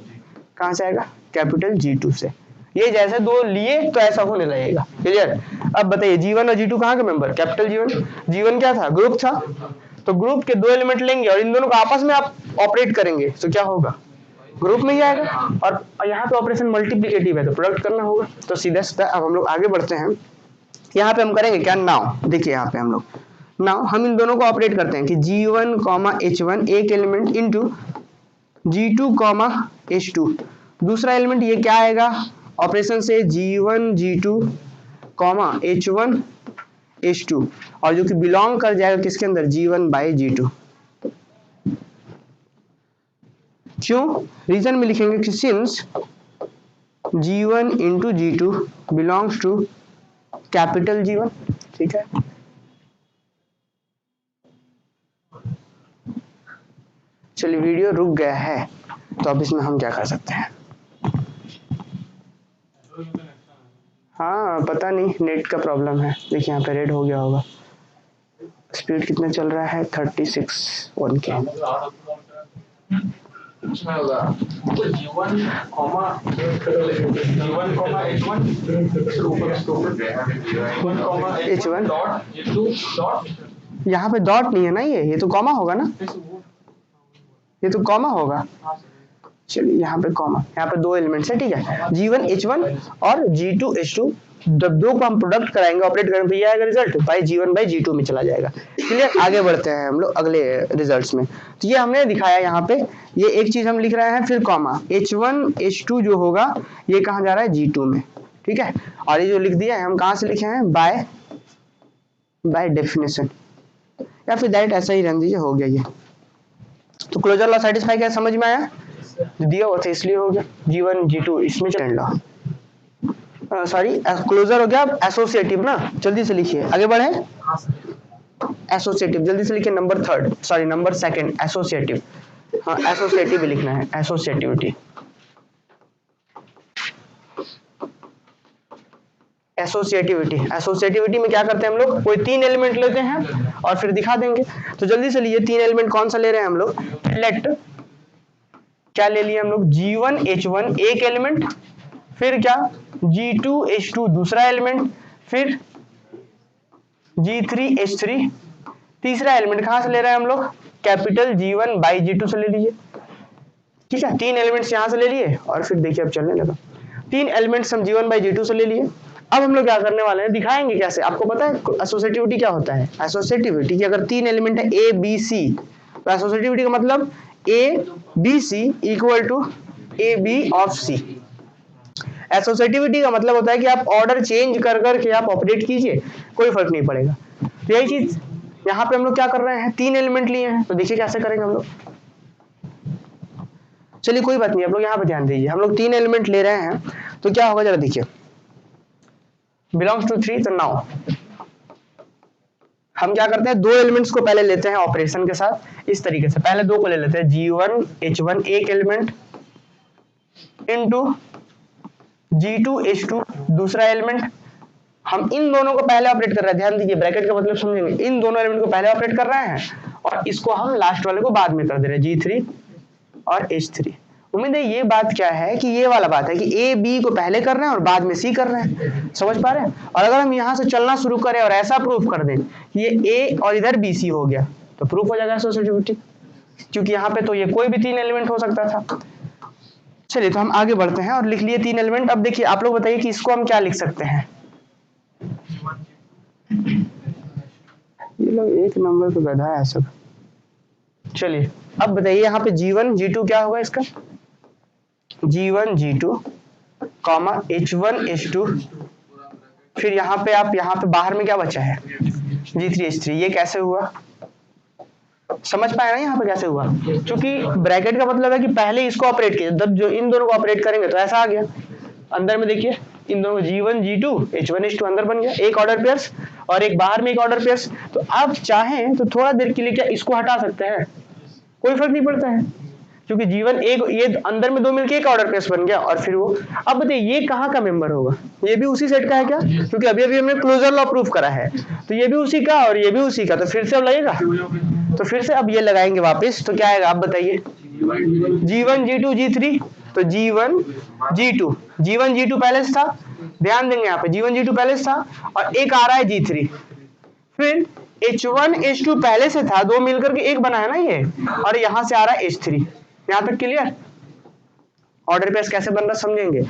कहां से आएगा, कैपिटल G2 से। ये जैसे दो लिए तो ऐसा होने लगेगा, क्लियर। अब बताइए G1 और G2 कहां के मेंबर, कैपिटल G1 क्या था, ग्रुप था, तो ग्रुप के दो एलिमेंट लेंगे और इन दोनों को आपस में आप ऑपरेट करेंगे, तो क्या होगा, ग्रुप में ही आएगा। और यहाँ पे ऑपरेशन मल्टीप्लिकेटिव है, तो प्रोडक्ट करना होगा, तो सीधा सीधा। अब हम लोग आगे बढ़ते हैं, यहाँ पे हम करेंगे क्या, नाउ देखिए यहाँ पे हम लोग, नाउ हम इन दोनों को ऑपरेट करते हैं कि G1, H1 एक एलिमेंट इंटू G2, H2 दूसरा एलिमेंट, ये क्या आएगा ऑपरेशन से, G1, G2, H1, H2, और जो कि बिलोंग कर जाएगा किसके अंदर, G1/G2। क्यों, रीजन में लिखेंगे कि since G1 into G2 belongs to capital G1, ठीक है। चलिए वीडियो रुक गया है, तो अब इसमें हम क्या कर सकते हैं, हाँ पता नहीं नेट का प्रॉब्लम है। देखिए यहाँ पे रेड हो गया होगा, स्पीड कितना चल रहा है, 36 1K। उसमें होगा तो G1, H1 यहाँ पे डॉट नहीं है ना, ये तो कॉमा होगा ना, ये तो कॉमा होगा। चलिए यहाँ पे कॉमा, यहाँ पे दो एलिमेंट्स है, ठीक है, G1, H1 और G2, H2, जब दो को हम प्रोडक्ट कराएंगे, ऑपरेट करेंगे, तो ये आएगा रिजल्ट बाई G1/G2 में चला जाएगा, क्लियर। आगे बढ़ते हैं हम लोग अगले रिजल्ट्स में। तो ये हमने दिखाया यहाँ पे, ये एक चीज हम लिख रहे हैं, फिर कॉमा, H1, H2 जो होगा ये कहाँ जा रहा है, G2 में, ठीक है। और ये जो लिख दिया है हम कहाँ से लिखे हैं, बाय डेफिनेशन, या फिर डायरेक्ट ऐसा ही रहने दीजिए, हो गया ये। तो क्लोजर लॉ सेटिस्फाई क्या समझ में आया, दिया हुआ था इसलिए हो गया, G1, G2 इसमें चैन लॉ, सॉरी क्लोजर हो गया, एसोसिएटिव ना, जल्दी से लिखिए, आगे बढ़े, एसोसिएटिव जल्दी से लिखिए, नंबर सेकंड एसोसिएटिव, हाँ एसोसिएटिव लिखना है, एसोसिएटिविटी। एसोसिएटिविटी में क्या करते हैं हम लोग, कोई तीन एलिमेंट लेते हैं और फिर दिखा देंगे। तो जल्दी से लिए, तीन एलिमेंट कौन सा ले रहे हैं हम लोग, लेट क्या ले लिए हम लोग, G1, H1 एक एलिमेंट, फिर क्या G2, H2 दूसरा एलिमेंट, फिर G3, H3 तीसरा एलिमेंट। कहां से ले रहे हैं हम लोग, कैपिटल G1/G2 से ले लीजिए, ठीक है। तीन एलिमेंट्स यहां से ले लिए और फिर देखिए अब चलने लगा, तीन एलिमेंट्स हम G1/G2 से ले लिए। अब हम लोग क्या करने वाले हैं, दिखाएंगे कैसे। आपको पता है एसोसिएटिविटी क्या होता है, एसोसिएटिविटी की अगर तीन एलिमेंट है A, B, C, तो एसोसिएटिविटी का मतलब A, B, C equal to A, B of C। Associativity का मतलब होता है कि आप ऑर्डर चेंज कर करके आप ऑपरेट कीजिए, कोई फर्क नहीं पड़ेगा। तो यही चीज यहाँ पे हम लोग क्या कर रहे हैं, तीन एलिमेंट लिए हैं, तो देखिए कैसे करेंगे हम लोग। चलिए कोई बात नहीं, आप लोग यहाँ पे ध्यान दीजिए, हम लोग तीन एलिमेंट ले रहे हैं, तो क्या होगा जरा देखिए, बिलोंग्स टू 3, तो नाउ हम क्या करते हैं, दो एलिमेंट्स को पहले लेते हैं ऑपरेशन के साथ, इस तरीके से पहले दो को ले लेते हैं, G1, H1 एक एलिमेंट इंटू G2, H2 दूसरा एलिमेंट। हम इन दोनों को पहले ऑपरेट कर रहे हैं, ध्यान दीजिए, ब्रैकेट का मतलब समझेंगे, इन दोनों एलिमेंट को पहले ऑपरेट कर रहे हैं और इसको हम लास्ट वाले को बाद में कर दे रहे हैं, G3 और H3। उम्मीद है ये बात क्या है कि ये वाला बात है कि ए बी को पहले कर रहे हैं और बाद में सी कर रहे हैं, समझ पा रहे हैं। और अगर हम यहाँ से चलना शुरू करें और ऐसा प्रूफ कर दें कि ये ए और इधर बी सी हो गया तो प्रूफ हो जाएगा एसोसिएटिविटी, क्योंकि यहाँ पे तो ये कोई भी 3 एलिमेंट हो सकता था। चलिए तो हम आगे बढ़ते हैं और लिख लिए 3 एलिमेंट। अब देखिए आप लोग बताइए कि इसको हम क्या लिख सकते हैं। ये लोग एक नंबर पे गधा है सब। चलिए अब बताइए यहाँ पे G1 G2 क्या होगा इसका, G1 G2 comma H1 H2, फिर यहाँ पे बाहर में क्या बचा है G3 H3। ये कैसे हुआ, समझ पाए ना यहाँ पे कैसे हुआ, क्योंकि ब्रैकेट का मतलब है कि पहले इसको ऑपरेट किया, जब जो इन दोनों को ऑपरेट करेंगे तो ऐसा आ गया। अंदर में देखिए इन दोनों G1 G2 H1 H2 अंदर बन गया, एक ऑर्डर पेयर्स और एक बाहर में एक ऑर्डर पेयर्स। तो आप चाहें तो थोड़ा देर के लिए क्या इसको हटा सकते हैं, कोई फर्क नहीं पड़ता है, क्योंकि G1 एक ये अंदर में दो मिलके एक ऑर्डर पेयर्स बन गया। और फिर वो अब बताइए ये कहाँ का मेंबर होगा, ये भी उसी सेट का है क्या, क्योंकि अभी अभी हमने क्लोजर लॉ प्रूफ करा है, तो ये भी उसी का और ये भी उसी का, तो फिर से अब लगेगा, तो फिर से अब ये लगाएंगे वापस, तो क्या आएगा आप बताइए, G1 G2 G3, तो G1 G2 पहले से था, ध्यान देंगे यहाँ पे G1 G2 पहले से था और एक आ रहा है G3, फिर H1 H2 पहले से था, दो मिलकर के एक बना है ना ये, और यहाँ से आ रहा है H3। यहाँ तक क्लियर, ऑर्डर पेयर्स कैसे बन रहा समझेंगे।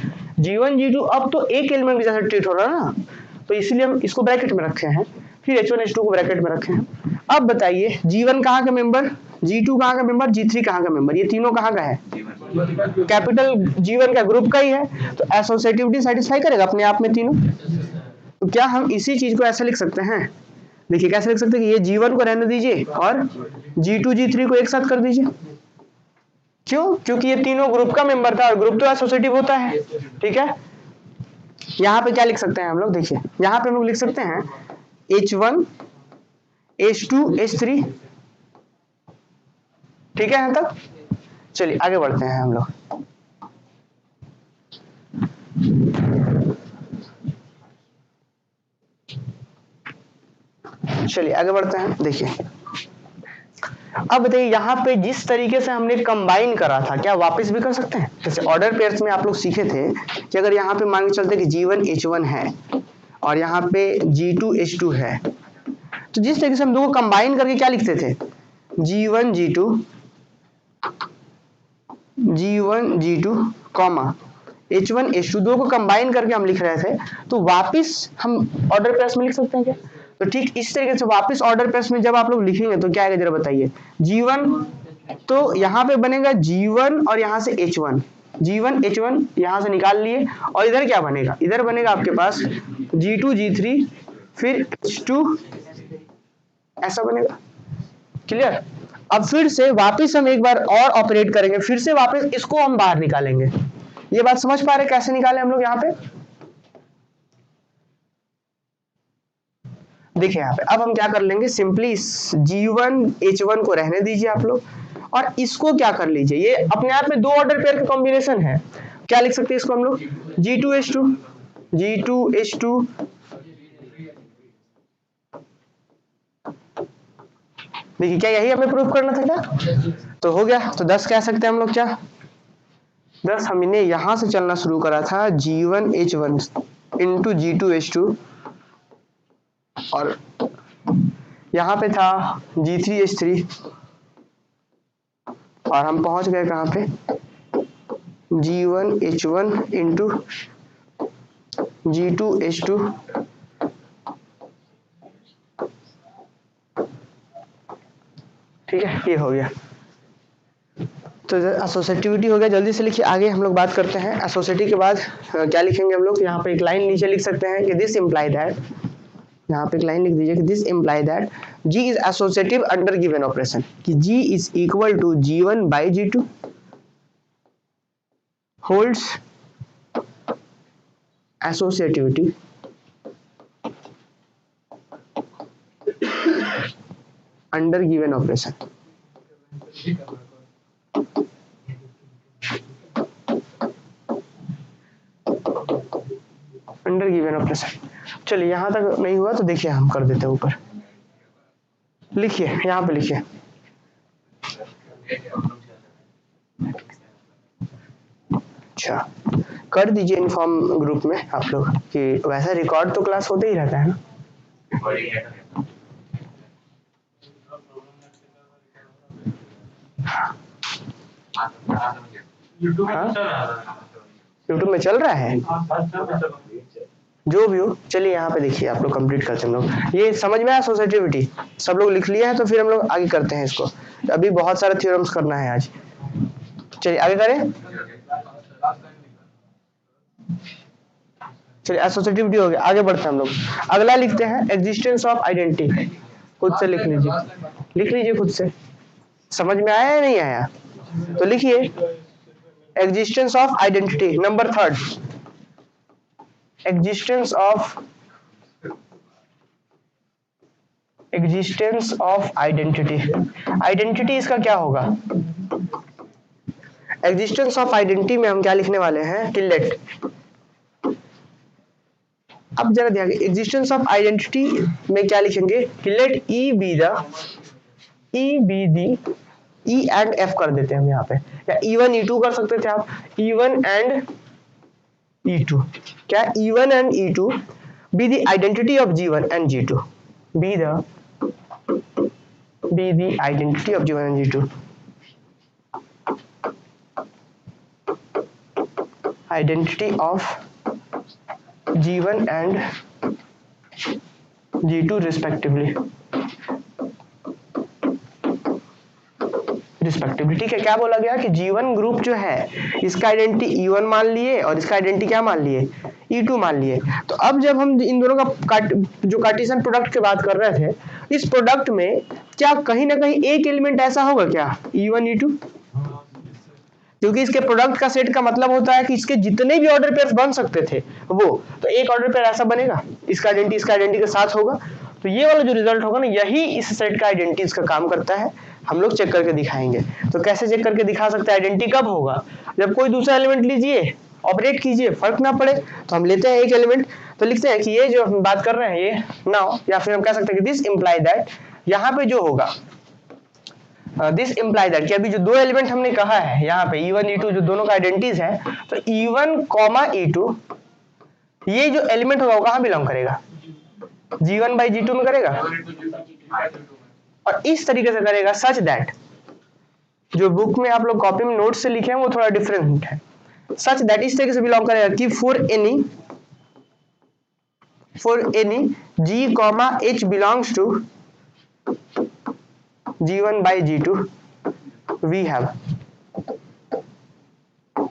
G1 G2 अब तो एक एलिमेंट के जैसे ट्रीट हो रहा है ना, तो इसलिए हम इसको ब्रैकेट में रखे हैं, फिर H1 H2 को ब्रैकेट में रखे हैं। अब बताइए G1 कहाँ का मेंबर, G2 कहाँ का मेंबर, G3 कहाँ का मेंबर, ये तीनों कहाँ का है, कैपिटल G1 का ग्रुप का ही है, तो एसोसिएटिविटी सेटिस्फाई करेगा अपने आप में तीनों। तो क्या हम इसी चीज को ऐसे लिख सकते हैं, देखिए कैसे लिख सकते हैं कि ये G1 को रहने दीजिए और G2 G3 को एक साथ कर दीजिए। क्यों, क्योंकि ये तीनों ग्रुप का मेंबर था और ग्रुप तो एसोसिएटिव होता है, ठीक है। यहाँ पे क्या लिख सकते हैं हम लोग, देखिए यहाँ पे हम लोग लिख सकते हैं H1 H2 H3, ठीक है यहाँ तक। चलिए आगे बढ़ते हैं हम लोग। चलिए आगे बढ़ते हैं। देखिए अब बताइए यहाँ पे जिस तरीके से हमने कंबाइन करा था क्या वापस भी कर सकते हैं। जैसे ऑर्डर पेयर्स में आप लोग सीखे थे कि अगर यहाँ पे मान के चलते कि G1 H1 है और यहाँ पे G2 H2 है, तो जिस तरीके से हम दो को कंबाइन करके क्या लिखते थे, G1 G2 comma H1 H2, दो को कंबाइन करके हम लिख रहे थे, तो वापस हम ऑर्डर पेयर्स में लिख सकते हैं क्या। तो ठीक इस तरीके से वापस ऑर्डर पेयर्स में जब आप लोग लिखेंगे तो क्या आएगा जरा बताइए, G1 तो यहाँ पे बनेगा G1 और यहाँ से H1, G1 H1 यहाँ से निकाल लिए, और इधर क्या बनेगा, इधर बनेगा आपके पास G2 G3 फिर H2, ऐसा बनेगा। क्लियर। अब फिर से वापस हम एक बार और ऑपरेट करेंगे, फिर से वापस इसको हम बाहर निकालेंगे। ये बात समझ पा रहे कैसे निकाले हम लोग यहाँ पे, देखिए यहाँ पे अब हम क्या कर लेंगे, सिंपली G1 H1 को रहने दीजिए आप लोग, और इसको क्या कर लीजिए, ये अपने आप में दो ऑर्डर पेयर का कॉम्बिनेशन है, क्या लिख सकते हैं इसको हम लोग, G2 H2 देखिए क्या यही हमें प्रूफ करना था क्या, तो हो गया। तो 10 कह सकते हैं हम लोग, क्या 10 हमने यहां से चलना शुरू करा था G1 H1 into G2 H2, और यहाँ पे था G3 H3, और हम पहुंच गए कहाँ पे, G1 H1 into G2 H2, ठीक है ये हो गया। तो एसोसिएटिविटी हो गया, जल्दी से लिखिए आगे हम लोग बात करते हैं। एसोसिएटिव के बाद क्या लिखेंगे हम लोग, यहाँ पे एक लाइन नीचे लिख सकते हैं कि दिस इम्प्लाई दैट, यहाँ पे एक लाइन लिख दीजिए कि this imply that G is associative under given operation, कि G is equal to G1 by G2 holds associativity under given operation. Under given operation. चलिए यहां तक नहीं हुआ तो देखिए हम कर देते हैं ऊपर, लिखिए यहाँ पे लिखिए अच्छा, कर दीजिए इन्फॉर्म ग्रुप में आप लोग कि वैसा रिकॉर्ड तो क्लास होते ही रहता है ना। यूट्यूब में चल रहा है, जो भी हो चलिए यहाँ पे देखिए आप लोग कंप्लीट करते हैं हम लोग। ये समझ में आया सोसाइटिविटी, सब लोग लिख लिया है तो फिर हम लोग आगे करते हैं इसको। अभी बहुत सारे थ्योरम्स करना है आज, चलिए आगे करें। चलिए एसोसिएटिविटी हो गया, आगे बढ़ते हैं हम लोग। अगला लिखते हैं एग्जिस्टेंस ऑफ आइडेंटिटी। खुद से लिख लीजिए, लिख लीजिए खुद से। समझ में आया या नहीं आया तो लिखिए existence of identity. Number 3, existence of identity. Identity इसका क्या होगा? एग्जिस्टेंस ऑफ आइडेंटिटी में हम क्या लिखने वाले हैं कि लेट, अब जरा ध्यान, एग्जिस्टेंस ऑफ आइडेंटिटी में क्या लिखेंगे कि let E be the E and F कर देते हैं हम यहाँ पे, या E1 E2 कर सकते थे आप, E1 एंड E2। क्या E1 and E2 be the identity of G1 and G2, be the identity of G1 and G2, identity of G1 and G2 respectively. ठीक है, क्या बोला गया कि G1 ग्रुप जो है इसका आइडेंटिटी E1 मान लिए और इसका आइडेंटिटी क्या मान लिए, E2 मान लिए। तो अब जब हम इन दोनों का जो कार्टेशियन प्रोडक्ट की बात कर रहे थे, इस प्रोडक्ट में क्या कहीं ना कहीं एक एलिमेंट ऐसा होगा क्या E1 E2, क्योंकि इसके प्रोडक्ट का सेट का मतलब होता है कि इसके जितने भी ऑर्डर पेयर्स बन सकते थे वो, तो एक ऑर्डर पेयर ऐसा बनेगा इसका आइडेंटिटी के साथ होगा। तो ये वाला जो रिजल्ट होगा ना, यही इस सेट का आइडेंटिटी का काम करता है। हम लोग चेक करके दिखाएंगे। तो कैसे चेक करके दिखा सकते हैं? आइडेंटिटी कब होगा? जब कोई दूसरा एलिमेंट लीजिए, ऑपरेट कीजिए, फर्क ना पड़े। तो हम लेते हैं एक एलिमेंट, तो लिखते हैं कि ये जो हम बात कर रहे हैं ये नाउ, या फिर हम कह सकते हैं कि दिस इम्प्लाई दैट, यहाँ पे जो होगा दिस इम्प्लाई दैट कि अभी जो दो एलिमेंट हमने कहा है यहाँ पे E1 E2 जो दोनों का आइडेंटिटीज है, तो E1, E2 ये जो एलिमेंट होगा वो कहाँ बिलोंग करेगा? G1 by G2 में करेगा। और इस तरीके से करेगा सच दैट, जो बुक में आप लोग कॉपी में नोट से लिखे हैं वो थोड़ा डिफरेंट है। सच दैट इस तरीके से बिलोंग करेगा कि for any G, H belongs to G1 by G2 we have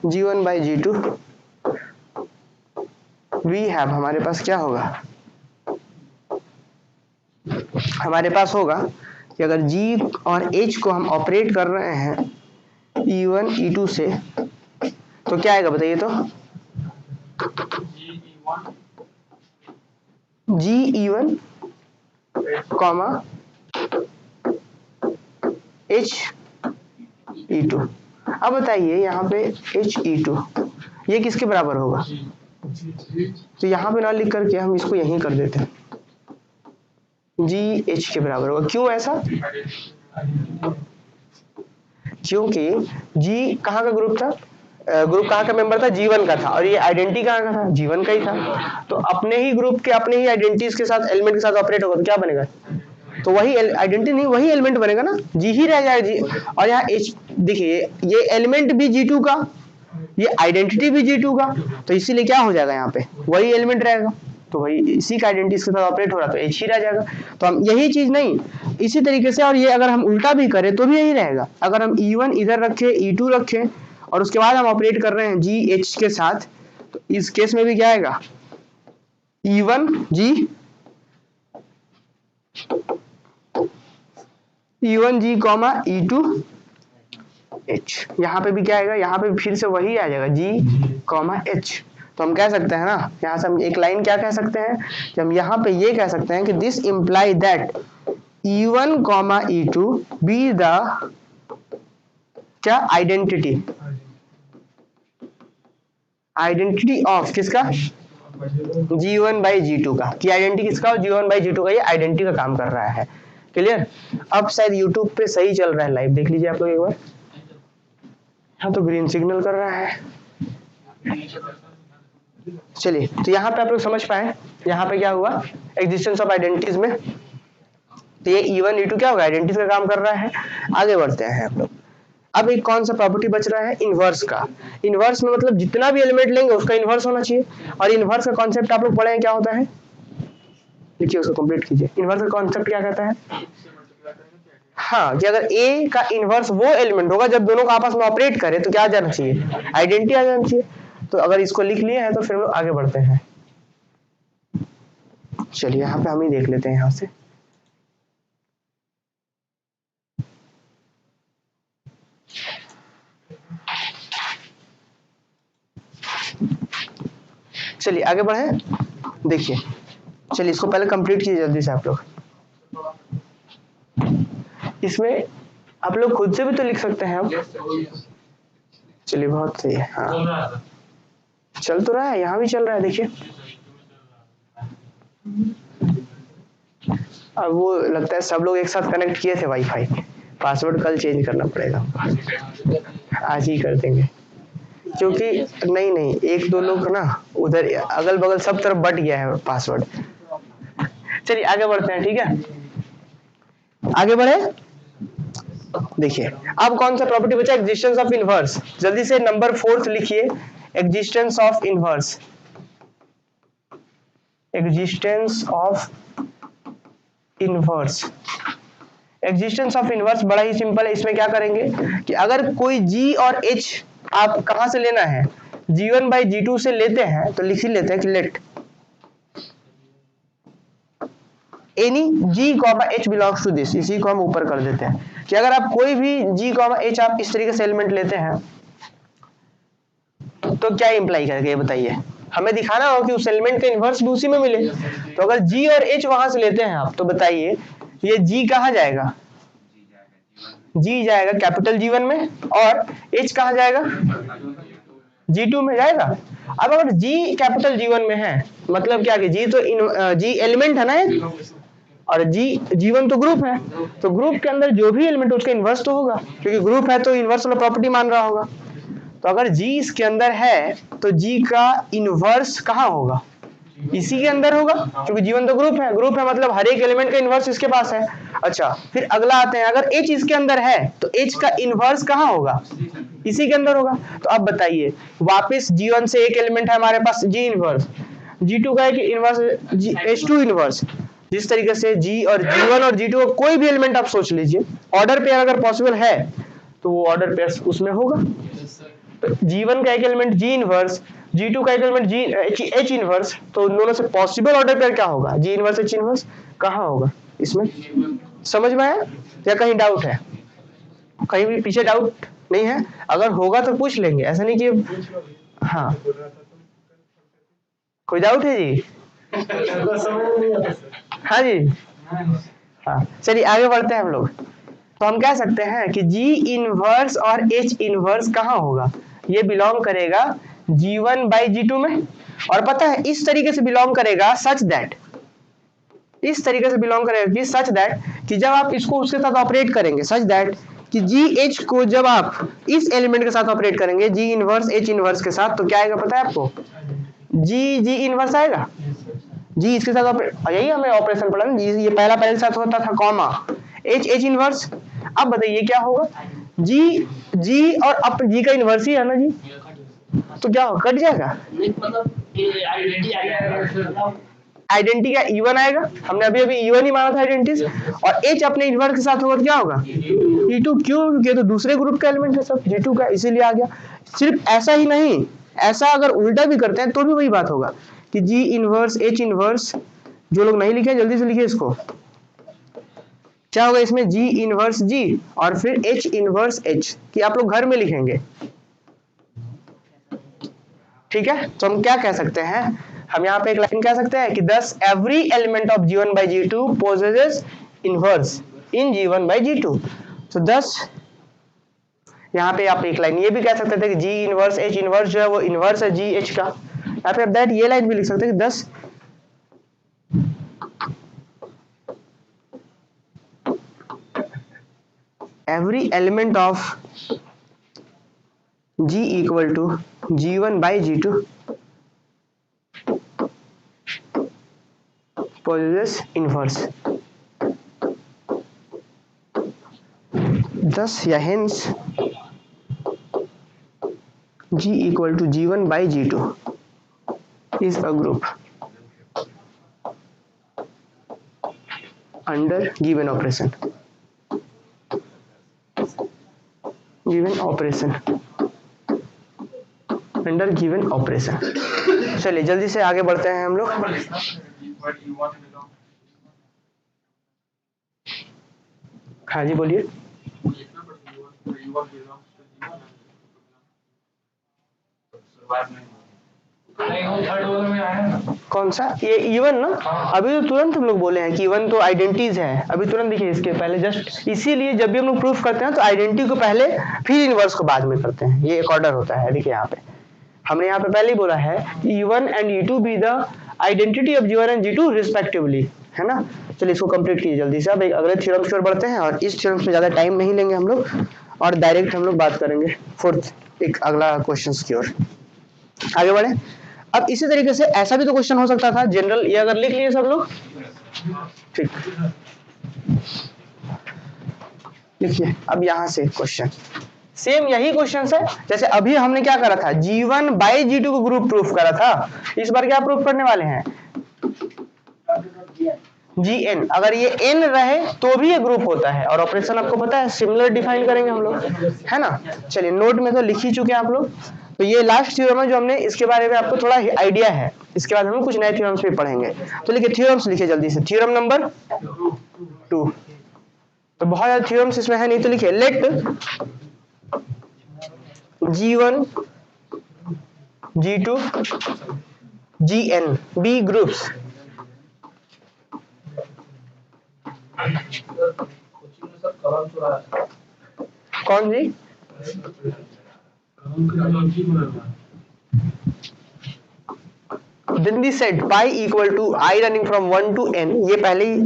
G1 by G2 we have, हमारे पास क्या होगा? हमारे पास होगा कि अगर G और H को हम ऑपरेट कर रहे हैं E1 E2 से, तो क्या आएगा बताइए? तो G E1, H E2। अब बताइए यहाँ पे H E2 ये किसके बराबर होगा? तो यहाँ पे ना लिख करके हम इसको यहीं कर देते हैं, G H के बराबर होगा। क्यों ऐसा? क्योंकि G कहाँ का ग्रुप था, ग्रुप कहाँ का मेंबर था? G1 का था, और ये आइडेंटिटी कहाँ का था? G1 का ही था। तो अपने ही ग्रुप के अपने ही आइडेंटिटीज के साथ एलिमेंट के साथ ऑपरेट होगा तो क्या बनेगा? तो वही आइडेंटिटी नहीं, वही एलिमेंट बनेगा ना, G ही रह जाएगा G। और यहाँ H देखिए, ये एलिमेंट भी G2 का, ये आइडेंटिटी भी G2 का, तो इसीलिए क्या हो जाएगा यहाँ पे वही एलिमेंट रहेगा। तो वही इसी का आइडेंटिटी के साथ ऑपरेट हो रहा, तो H ही रह जाएगा। तो हम यही चीज नहीं, इसी तरीके से, और ये अगर हम उल्टा भी करें तो भी यही रहेगा। अगर हम E1 इधर रखें, E2 रखें, और उसके बाद हम ऑपरेट कर रहे हैं G H के साथ, तो इस केस में भी क्या आएगा? E1 G G, E2 H। यहाँ पे भी क्या आएगा? यहाँ पे फिर से वही आ जाएगा G, H। तो हम कह सकते हैं ना, यहाँ से हम एक लाइन क्या कह सकते हैं कि हम यहाँ पे ये कह सकते हैं कि this imply that E1, E2 be the क्या आइडेंटिटी ऑफ किसका? G1 by G2 का। कि आइडेंटिटी किसका? G1 by G2 का। ये आइडेंटिटी का काम कर रहा है। क्लियर? अब शायद YouTube पे सही चल रहा है, लाइव देख लीजिए आप लोग एक बार। हाँ तो ग्रीन सिग्नल कर रहा है। चलिए, तो यहाँ पे आप लोग समझ पाए यहाँ पे क्या हुआ एग्जिस्टेंस ऑफ आइडेंटिटीज में। तो ये E1 E2 क्या होगा, आइडेंटिटीज का काम कर रहा है। आगे बढ़ते हैं हम लोग। अब एक कौन सा प्रॉपर्टी बच रहा है, इनवर्स का। इनवर्स में मतलब जितना भी एलिमेंट लेंगे उसका इनवर्स होना चाहिए। और इनवर्स का कॉन्सेप्ट आप लोग पढ़े हैं क्या होता है, लिखिए उसको कंप्लीट कीजिए। इनवर्स का कॉन्सेप्ट क्या कहता है, हाँ, कि अगर ए का इनवर्स वो एलिमेंट होगा जब दोनों का आपस में ऑपरेट करे तो क्या आ जाना चाहिए, आइडेंटिटी आ जाना चाहिए। तो अगर इसको लिख लिए हैं तो फिर लोग आगे बढ़ते हैं। चलिए यहाँ पे हम ही देख लेते हैं यहाँ से। चलिए आगे बढ़े, देखिए। चलिए इसको पहले कंप्लीट कीजिए जल्दी से आप लोग। इसमें आप लोग खुद से भी तो लिख सकते हैं अब। चलिए बहुत सही है, हाँ चल तो रहा है, यहाँ भी चल रहा है देखिए। अब वो लगता है सब लोग एक साथ कनेक्ट किए थे वाईफाई, पासवर्ड कल चेंज करना पड़ेगा, आज ही कर देंगे। क्योंकि नहीं एक दो लोग ना उधर अगल बगल सब तरफ बट गया है पासवर्ड। चलिए आगे बढ़ते हैं, ठीक है, आगे बढ़े। देखिए अब कौन सा प्रॉपर्टी बचा, एग्जिस्टेंस ऑफ इनवर्स। जल्दी से नंबर 4 लिखिए, existence of inverse. Existence of inverse. Existence of inverse बड़ा ही सिंपल है। इसमें क्या करेंगे कि अगर कोई G और H आप कहां से लेना है, G1 by G2 से लेते हैं तो लिख ही लेते हैं कि let any G, H belongs to this. इसी को हम ऊपर कर देते हैं कि अगर आप कोई भी G, H आप इस तरीके से एलिमेंट लेते हैं तो क्या इंप्लाई करेगा ये बताइए। हमें दिखाना हो कि उस एलिमेंट का इन्वर्स भी उसी में मिले। तो अगर G और H वहां से लेते हैं आप तो बताइए ये G कहाँ जाएगा, G जाएगा कैपिटल G1 में और H कहाँ जाएगा, G2 में जाएगा। अब अगर G कैपिटल G1 में है मतलब क्या कि G तो G एलिमेंट है ना एक, और G1 तो ग्रुप है, तो ग्रुप के अंदर जो भी एलिमेंट उसका इन्वर्स तो होगा, क्योंकि ग्रुप है तो इन्वर्स वाला प्रॉपर्टी मान रहा होगा। तो अगर G इसके अंदर है तो G का इन्वर्स कहाँ होगा, इसी के अंदर होगा, क्योंकि G1 तो ग्रुप है मतलब हर एक एलिमेंट का इन्वर्स इसके पास है। अच्छा फिर अगला आते हैं, अगर H इसके अंदर है तो H का इन्वर्स कहाँ होगा, इसी के अंदर होगा। तो अब बताइए वापस G1 से एक एलिमेंट है हमारे पास G इन्वर्स, G2 का एक इन्वर्स H2 इन्वर्स। जिस तरीके से G और G1 और G2 का कोई भी एलिमेंट आप सोच लीजिए, ऑर्डर पेयर अगर पॉसिबल है तो वो ऑर्डर पेयर उसमें होगा। तो G1 का एक एलिमेंट G इनवर्स, G2 का एक एलिमेंट H इनवर्स, तो उन दोनों से पॉसिबल ऑर्डर पेयर क्या होगा, G इनवर्स H इनवर्स कहाँ होगा इसमें। समझ में आया या कहीं डाउट है, कहीं भी पीछे डाउट नहीं है, अगर होगा तो पूछ लेंगे, ऐसा नहीं कि हाँ कोई डाउट है जी। हाँ जी, हाँ चलिए आगे बढ़ते हैं हम लोग। तो हम कह सकते हैं कि G इनवर्स और H इनवर्स कहाँ होगा, ये बिलोंग करेगा G1 by G2 में। और पता है इस तरीके से बिलोंग करेगा सच दैट, इस तरीके से बिलोंग करेगा कि सच दैट कि जब आप इसको उसके साथ ऑपरेट करेंगे, सच दैट कि GH को जब आप इस एलिमेंट के साथ ऑपरेट करेंगे G इनवर्स H इनवर्स के साथ तो क्या आएगा पता है आपको, G इनवर्स आएगा। G इसके साथ यही हमें ऑपरेशन पढ़ा ना, ये पहला पहले साथ होता था कॉमा, H इनवर्स। अब बताइए क्या होगा, G और अब G का इनवर्स ही है ना जी, तो क्या होगा कट जाएगा, आइडेंटिटी का E1 आएगा, हमने अभी E1 ही माना था आइडेंटिटी, और H अपने इनवर्स के साथ होगा तो क्या होगा E2, क्यों क्योंकि तो दूसरे ग्रुप का एलिमेंट है सब G2 का, इसीलिए आ गया। सिर्फ ऐसा ही नहीं, ऐसा अगर उल्टा भी करते हैं तो भी वही बात होगा कि G इनवर्स H इनवर्स। जो लोग नहीं लिखे जल्दी से लिखिए इसको, क्या होगा इसमें G इनवर्स G और फिर H इनवर्स H, कि आप लोग घर में लिखेंगे, ठीक है। तो हम क्या कह सकते हैं, हम यहाँ पे एक लाइन कह सकते हैं कि thus every element of G1 by G2 possesses inverse in G1 by G2। तो thus यहाँ पे आप एक लाइन ये भी कह सकते थे कि G इनवर्स H इनवर्स जो है वो इनवर्स है G H का। यहाँ पे दैट ये लाइन भी लिख सकते हैं कि thus every element of G equal to G1 by G2 possesses inverse. Thus या hence G equal to G1 by G2 is a group under given operation. Under given operation. चलिए जल्दी से आगे बढ़ते हैं हम लोग। हाँ जी बोलिए। कौन सा ये इवन ना? अभी तो तुरंत हम लोग बोले हैं कि इवन तो आइडेंटिटीज है। अभी तुरंत देखिए इसके पहले जस्ट इसीलिए जब भी हम लोग प्रूफ करते हैं तो आइडेंटिटी को पहले फिर इनवर्स को बाद में करते हैं। ये एक ऑर्डर होता है। देखिए यहाँ पे हमने यहाँ पे पहले ही बोला है E1 and E2 be the identity of G1 and G2 respectively, है ना। चलिए इसको कंप्लीट कीजिए जल्दी से। अब एक अगले थ्योरम की ओर बढ़ते हैं और इस थ्योरम में ज्यादा टाइम नहीं लेंगे हम लोग और डायरेक्ट हम लोग बात करेंगे फोर्थ एक अगला क्वेश्चन की ओर। आगे बढ़े। अब इसी तरीके से ऐसा भी तो क्वेश्चन हो सकता था जनरल, ये अगर लिख लिए सब लोग, ठीक लिखिए। अब यहाँ से क्वेश्चन सेम यही क्वेश्चन है जैसे अभी हमने क्या करा था, G1 बाई G2 को ग्रुप प्रूफ करा था। इस बार क्या प्रूफ करने वाले हैं, Gn। अगर ये n रहे तो भी ये ग्रुप होता है और ऑपरेशन आपको पता है सिमिलर डिफाइन करेंगे हम लोग, है ना। चलिए नोट में तो लिख ही चुके हैं आप लोग। तो ये लास्ट थ्योरम है जो हमने, इसके बारे में आपको थोड़ा आइडिया है। इसके बाद हम कुछ नए थ्योरम्स भी पढ़ेंगे। तो लिखिए थ्योरम्स लिखिए जल्दी से। Theorem number 2। तो बहुत ज्यादा थ्योरम्स इसमें है नहीं, तो लिखिए late G1 G2 Gn be groups। कौन जी? Then we said pi equal to I running from 1 to n। ये पहले ही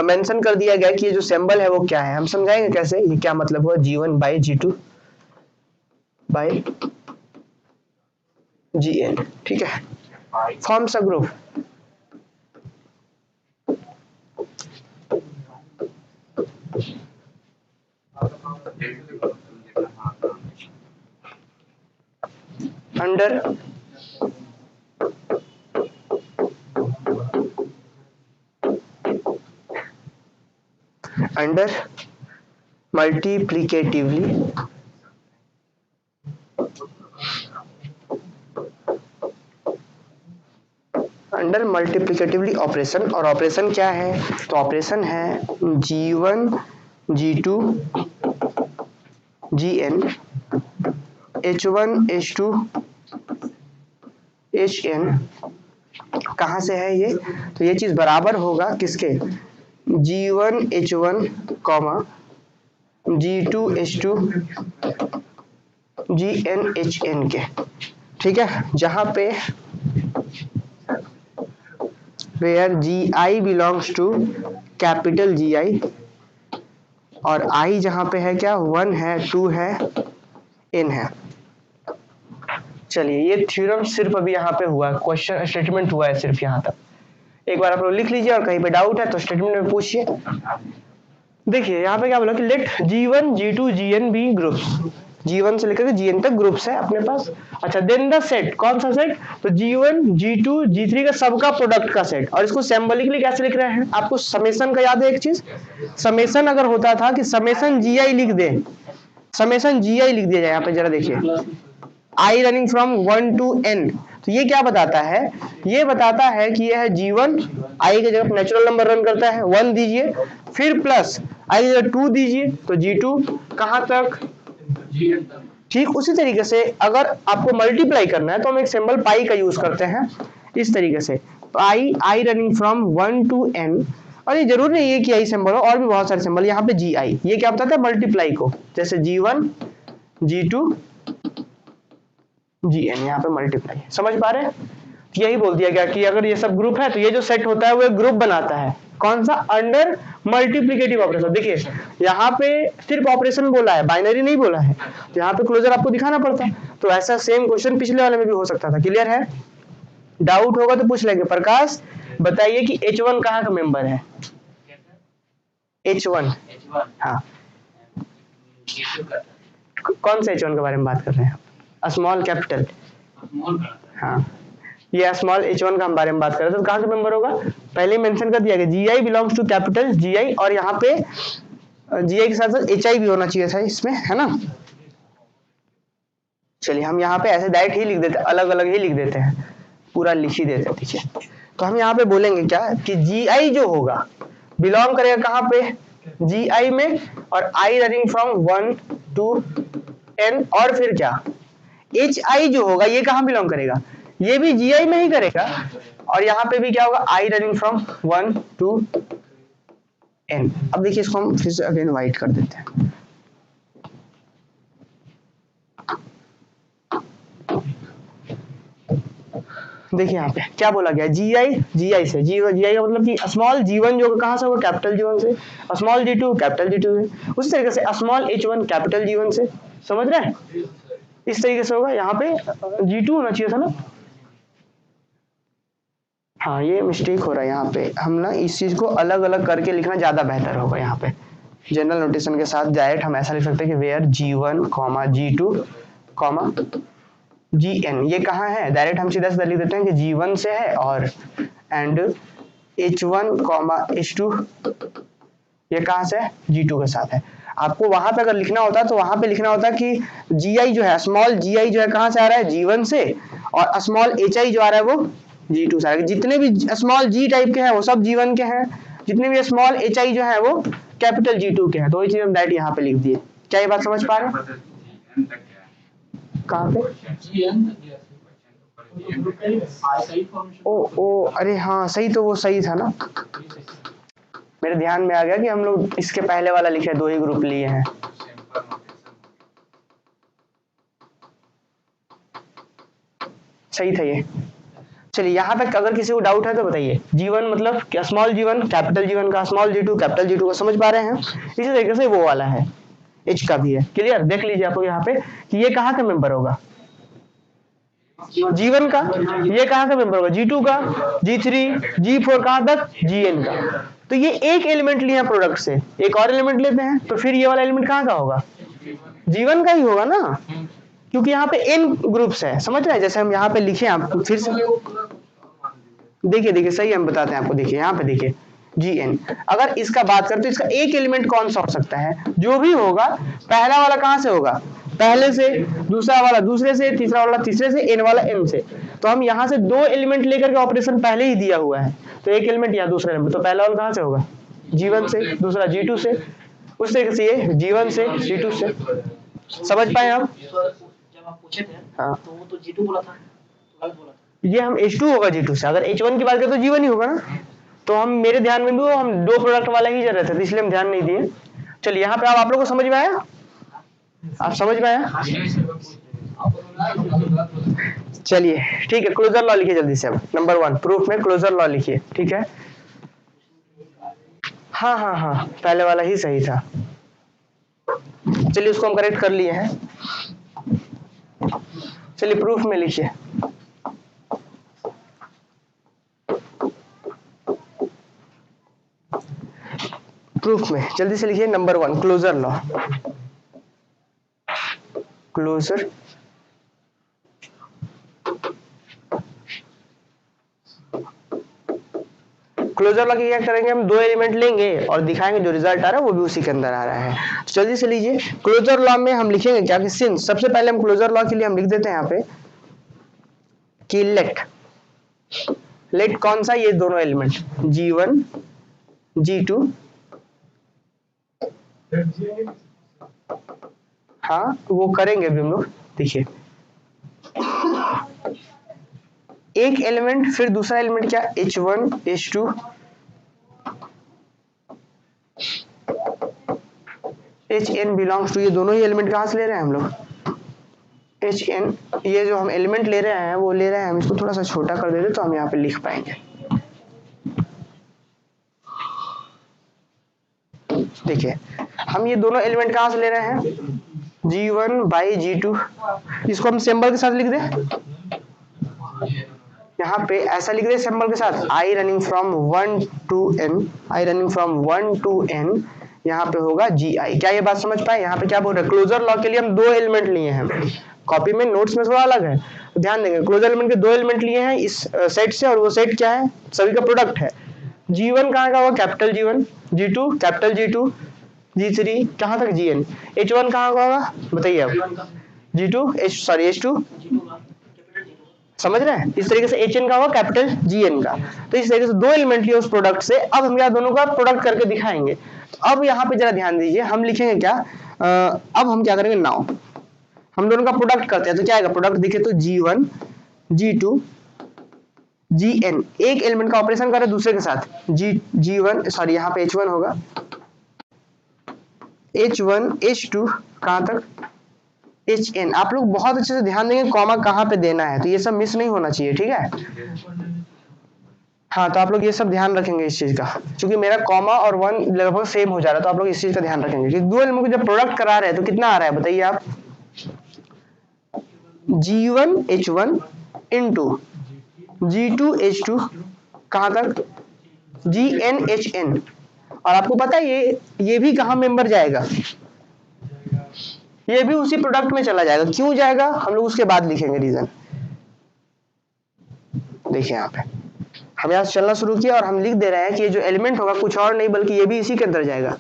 मेंशन कर दिया गया कि ये जो सिंबल है वो क्या है। हम समझाएंगे कैसे, ये क्या मतलब हुआ G1 by G2 by Gn, ठीक है। Forms a group. Under multiplicatively operation. और ऑपरेशन क्या है, तो ऑपरेशन है G1 G2 Gn H1 H2 Hn। कहाँ से है ये, तो ये चीज बराबर होगा किसके, G1 H1 G2 H2 Gn Hn के, ठीक है। जहां पे where Gi belongs to capital Gi और I जहां पे है क्या, 1 है 2 है n है। चलिए ये थ्योरम सिर्फ अभी यहाँ पे हुआ है, क्वेश्चन स्टेटमेंट हुआ है सिर्फ यहाँ तक। एक बार आप लोग लिख लीजिए और कहीं पे डाउट है तो स्टेटमेंट में पूछिए। देखिए यहाँ पे क्या बोला कि let G1 G2 Gn B groups. G1 से लेकर के Gn तक ग्रुप्स है अपने पास। अच्छा देन द सेट, कौन सा सेट, तो G1 G2 G3 का सबका प्रोडक्ट का सेट। और इसको सिंबलिकली कैसे लिख रहे हैं, आपको समेशन का याद है एक चीज, समेशन अगर होता था कि समेशन Gi लिख दे, समेशन Gi लिख दिया जाए। यहाँ पे जरा देखिए I running from 1 to n, तो ये क्या बताता है, ये बताता है कि यह है G1 I के जगह नेचुरल नंबर रन करता है 1 दीजिए, फिर प्लस I की जगह 2 दीजिए तो G2 कहां तक, ठीक। उसी तरीके से अगर आपको मल्टीप्लाई करना है तो हम एक सिंबल पाई का यूज करते हैं इस तरीके से, पाई I running from 1 to n। और ये जरूर नहीं है कि यही सिंबल हो, और भी बहुत सारे सिंबल। यहाँ पे Gi ये क्या बताता है, मल्टीप्लाई को, जैसे G1 G2 Gn, यहाँ पे मल्टीप्लाई। समझ पा रहे हैं, यही बोल दिया गया कि अगर ये सब ग्रुप है तो ये जो सेट होता है वो एक ग्रुप बनाता है। कौन सा? Under multiplicative operation. देखिए यहाँ पे सिर्फ ऑपरेशन बोला है, बाइनरी नहीं बोला है, तो यहाँ पे क्लोजर आपको दिखाना पड़ता। तो ऐसा सेम क्वेश्चन पिछले वाले में भी हो सकता था। क्लियर है? डाउट होगा तो पूछ लेंगे। प्रकाश बताइए कि H1 कहाँ का मेंबर है? H1, हाँ कौन से H1 के बारे में बात कर रहे हैं? स्मॉल कैपिटल, हाँ ये स्मॉल H1 का हम बारे में बात कर रहे थे। तो कहाँ का मेंबर होगा? पहले मेंशन कर दिया गया, GI belongs to capital GI, और यहाँ पे GI के साथ साथ HI भी होना चाहिए था इसमें, है ना। चलिए हम यहाँ पे ऐसे डायरेक्ट ही लिख देते हैं, अलग अलग ही लिख देते हैं, पूरा लिख ही देते हैं। ठीक है, तो हम यहाँ पे बोलेंगे क्या कि GI जो होगा बिलोंग करेगा कहाँ पे? GI में, और I running from 1 to N, और फिर क्या? HI जो होगा ये कहाँ बिलोंग करेगा? ये भी GI में ही करेगा, और यहाँ पे भी क्या होगा? I running from 1 to N। अब देखिए इसको हम फिर से अगेन वाइट कर देते हैं। देखिए यहाँ पे क्या बोला गया? GI से, GI का मतलब कि स्मॉल G1 जो कहाँ से होगा? कैपिटल G1 से। स्मॉल G2 कैपिटल G2 से। उसी तरीके से स्मॉल H1 कैपिटल G1 से। समझ रहे हैं? इस तरीके से होगा। यहाँ पे G2 होना चाहिए था ना, हाँ ये मिस्टेक हो रहा है यहाँ पे। हम ना इस चीज को अलग अलग करके लिखना ज्यादा बेहतर होगा। यहाँ पे जनरल नोटेशन के साथ डायरेक्ट हम ऐसा लिख सकते हैं कि वेयर G1, G2, GN ये कहाँ है? डायरेक्ट हम सीधा सीधा लिख देते हैं कि G1 से है, और एंड H1, H2 ये कहाँ से है? G2 के साथ है। आपको वहां पे अगर लिखना होता तो वहां पे लिखना होता कि GI जो है, स्मॉल GI जो है कहाँ से आ रहा है? G1 से, और स्मॉल HI जो आ रहा है वो G2 से आ रहा है। जितने भी स्मॉल G टाइप के हैं वो सब G1 के हैं, जितने भी स्मॉल HI जो है वो कैपिटल G2 के हैं। तो वही चीज हम डायरेक्ट यहाँ पे लिख दिए। क्या ये बात समझ पा रहे हैं? कहाँ पे? ओ अरे हाँ सही, तो वो सही था ना, मेरे ध्यान में आ गया कि हम लोग इसके पहले वाला लिखे, दो ही ग्रुप लिए हैं। सही था ये। चलिए यहाँ तक अगर किसी को डाउट है तो बताइए। G1 मतलब क्या? स्मॉल G1 कैपिटल G1 का, स्मॉल G2 कैपिटल G2 का। समझ पा रहे हैं? इसी तरीके से वो वाला है, H का भी है। क्लियर? देख लीजिए आप लोग यहाँ पे कि ये कहाँ का मेंबर होगा? G1 का। ये कहाँ का मेंबर होगा? G2 का, G3, G4 कहाँ तक? GN का। तो ये एक एलिमेंट लिया प्रोडक्ट से, एक और एलिमेंट लेते हैं तो फिर ये वाला एलिमेंट कहाँ का होगा? G1 का ही होगा ना, क्योंकि यहाँ पे n ग्रुप्स है। समझ रहे हैं? जैसे हम यहाँ पे लिखे, आप फिर से देखिए सही हम बताते हैं आपको। देखिए यहाँ पे देखिए GN, अगर इसका बात करें तो इसका एक एलिमेंट कौन सा हो सकता है? जो भी होगा पहला वाला कहाँ से होगा? पहले से, दूसरा वाला दूसरे से, तीसरा वाला तीसरे से, n वाला n से। तो हम यहाँ से दो एलिमेंट लेकर के ऑपरेशन पहले ही दिया हुआ है, तो एक एलिमेंट या दूसरा एलिमेंट, तो पहला वाला कहाँ से होगा? G1 से, दूसरा G2 से, उस तरीके से ये G1 से, G2 से। समझ पाए आप? जब आप पूछे थे हाँ, तो वो तो G2 बोला था, तो गलत बोला था। ये हम H2 होगा G2 से। अगर H1 की बात करें तो G1 ही होगा ना। तो हम, मेरे ध्यान में भी हम दो प्रोडक्ट वाला ही कर रहे थे, तो इसलिए हम ध्यान नहीं दिए। चलिए यहाँ पे आप लोगों को समझ में आया? आप समझ में आया? चलिए ठीक है, क्लोजर लॉ लिखिए जल्दी से। अब नंबर 1 प्रूफ में क्लोजर लॉ लिखिए। ठीक है, हाँ पहले वाला ही सही था। चलिए उसको हम करेक्ट कर लिए हैं। चलिए प्रूफ में लिखिए। प्रूफ में जल्दी से लिखिए। Number 1 closure law. Closure closure law की क्या करेंगे? हम दो एलिमेंट लेंगे और दिखाएंगे जो रिजल्ट आ रहा है वो भी उसी के अंदर आ रहा है। तो जल्दी से लीजिए। क्लोजर लॉ में हम लिखेंगे क्या कि सिंस, सबसे पहले हम क्लोजर लॉ के लिए हम लिख देते हैं यहाँ पे कि लेट कौन सा? ये दोनों एलिमेंट G1, G2, हाँ वो करेंगे अभी हम लोग। देखिए एक एलिमेंट फिर दूसरा एलिमेंट क्या? H1, H2, HN belongs to, ये दोनों ही एलिमेंट कहाँ से ले रहे हैं हम लोग? HN। ये जो हम एलिमेंट ले रहे हैं वो ले रहे हैं हम, इसको थोड़ा सा छोटा कर देते तो हम यहाँ पे लिख पाएंगे। देखिए हम ये दोनों एलिमेंट कहाँ से ले रहे हैं, G1 बाई G2, इसको हम सिंबल के साथ लिख दें, यहाँ पे ऐसा लिख दे सिंबल के साथ, I running from 1 to n, I running from 1 to n, यहाँ पे होगा GI। क्या ये बात समझ पाए? यहाँ पे क्या बोल रहे हैं, क्लोजर लॉ के लिए हम दो एलिमेंट लिए हैं, कॉपी में नोट्स में थोड़ा अलग है, तो ध्यान देंगे क्लोजर एलिमेंट के दो एलिमेंट लिए हैं इस सेट से, और वो सेट क्या है, सभी का प्रोडक्ट है। G1 कहाँ का होगा, capital G1, G2 capital G2, G3 कहाँ तक Gn, H1 कहाँ का होगा बताइए आप, G2 H2 समझ रहे हैं, इस तरीके से Hn का होगा कैपिटल Gn का। तो इस तरीके से दो एलिमेंट लिए उस प्रोडक्ट से, अब हम यहाँ दोनों का प्रोडक्ट करके दिखाएंगे। तो अब यहाँ पे जरा ध्यान दीजिए, हम लिखेंगे क्या, अब हम क्या करेंगे, नाउ हम दोनों का प्रोडक्ट करते हैं, तो क्या आएगा, प्रोडक्ट दिखे तो G1 G2 Gn, एक एलिमेंट का ऑपरेशन कर रहे हैं दूसरे के साथ, G1 सॉरी यहाँ पे H1 होगा, H1 H2 कहाँ तक Hn। आप लोग बहुत अच्छे से ध्यान देंगे कॉमा कहाँ पे देना है, तो ये सब मिस नहीं होना चाहिए, ठीक है। हाँ तो आप लोग ये सब ध्यान रखेंगे इस चीज का, क्योंकि मेरा कॉमा और 1 लगभग सेम हो जा रहा है, तो आप लोग इस चीज का ध्यान रखेंगे कि दो एलिमेंट को जब प्रोडक्ट करा रहे हैं तो कितना आ रहा है बताइए आप, G1 H1 into G2 H2 कहाँ तक Gn Hn, और आपको पता है ये भी कहाँ मेंबर जाएगा, ये भी उसी प्रोडक्ट में चला जाएगा। क्यों जाएगा हम लोग उसके बाद लिखेंगे रीजन। देखिए यहाँ पे हम यहाँ से चलना शुरू किया और हम लिख दे रहे हैं कि ये जो एलिमेंट होगा कुछ और नहीं बल्कि ये भी इसी के अंदर जाएगा।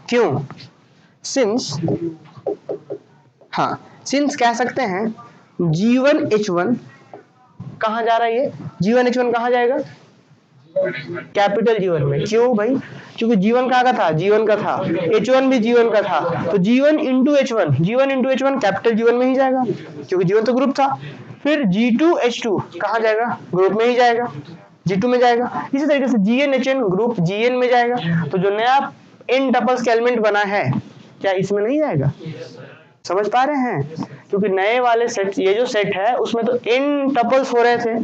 क्यों, सिंस, हाँ सिंस कह सकते हैं G1 H1 कहाँ जा रहा है, ये G1 H1 कहाँ जाएगा, कैपिटल G1 में। क्यों भाई, क्योंकि G1 कहाँ का था, G1 का था, H1 भी G1 का था, तो G1 into H1 capital G1 में ही जाएगा क्योंकि G1 तो ग्रुप था। फिर G2 H2 कहाँ जाएगा, ग्रुप में ही जाएगा, G2 में जाएगा। इसी तरीके से Gn Hn ग्रुप Gn में जाएगा। तो जो नया n टपल्स का एलिमेंट बना है क्या इसमें नहीं जाएगा, समझ पा रहे हैं, क्योंकि नए वाले सेट, ये जो सेट है उसमें तो n टपल्स हो रहे थे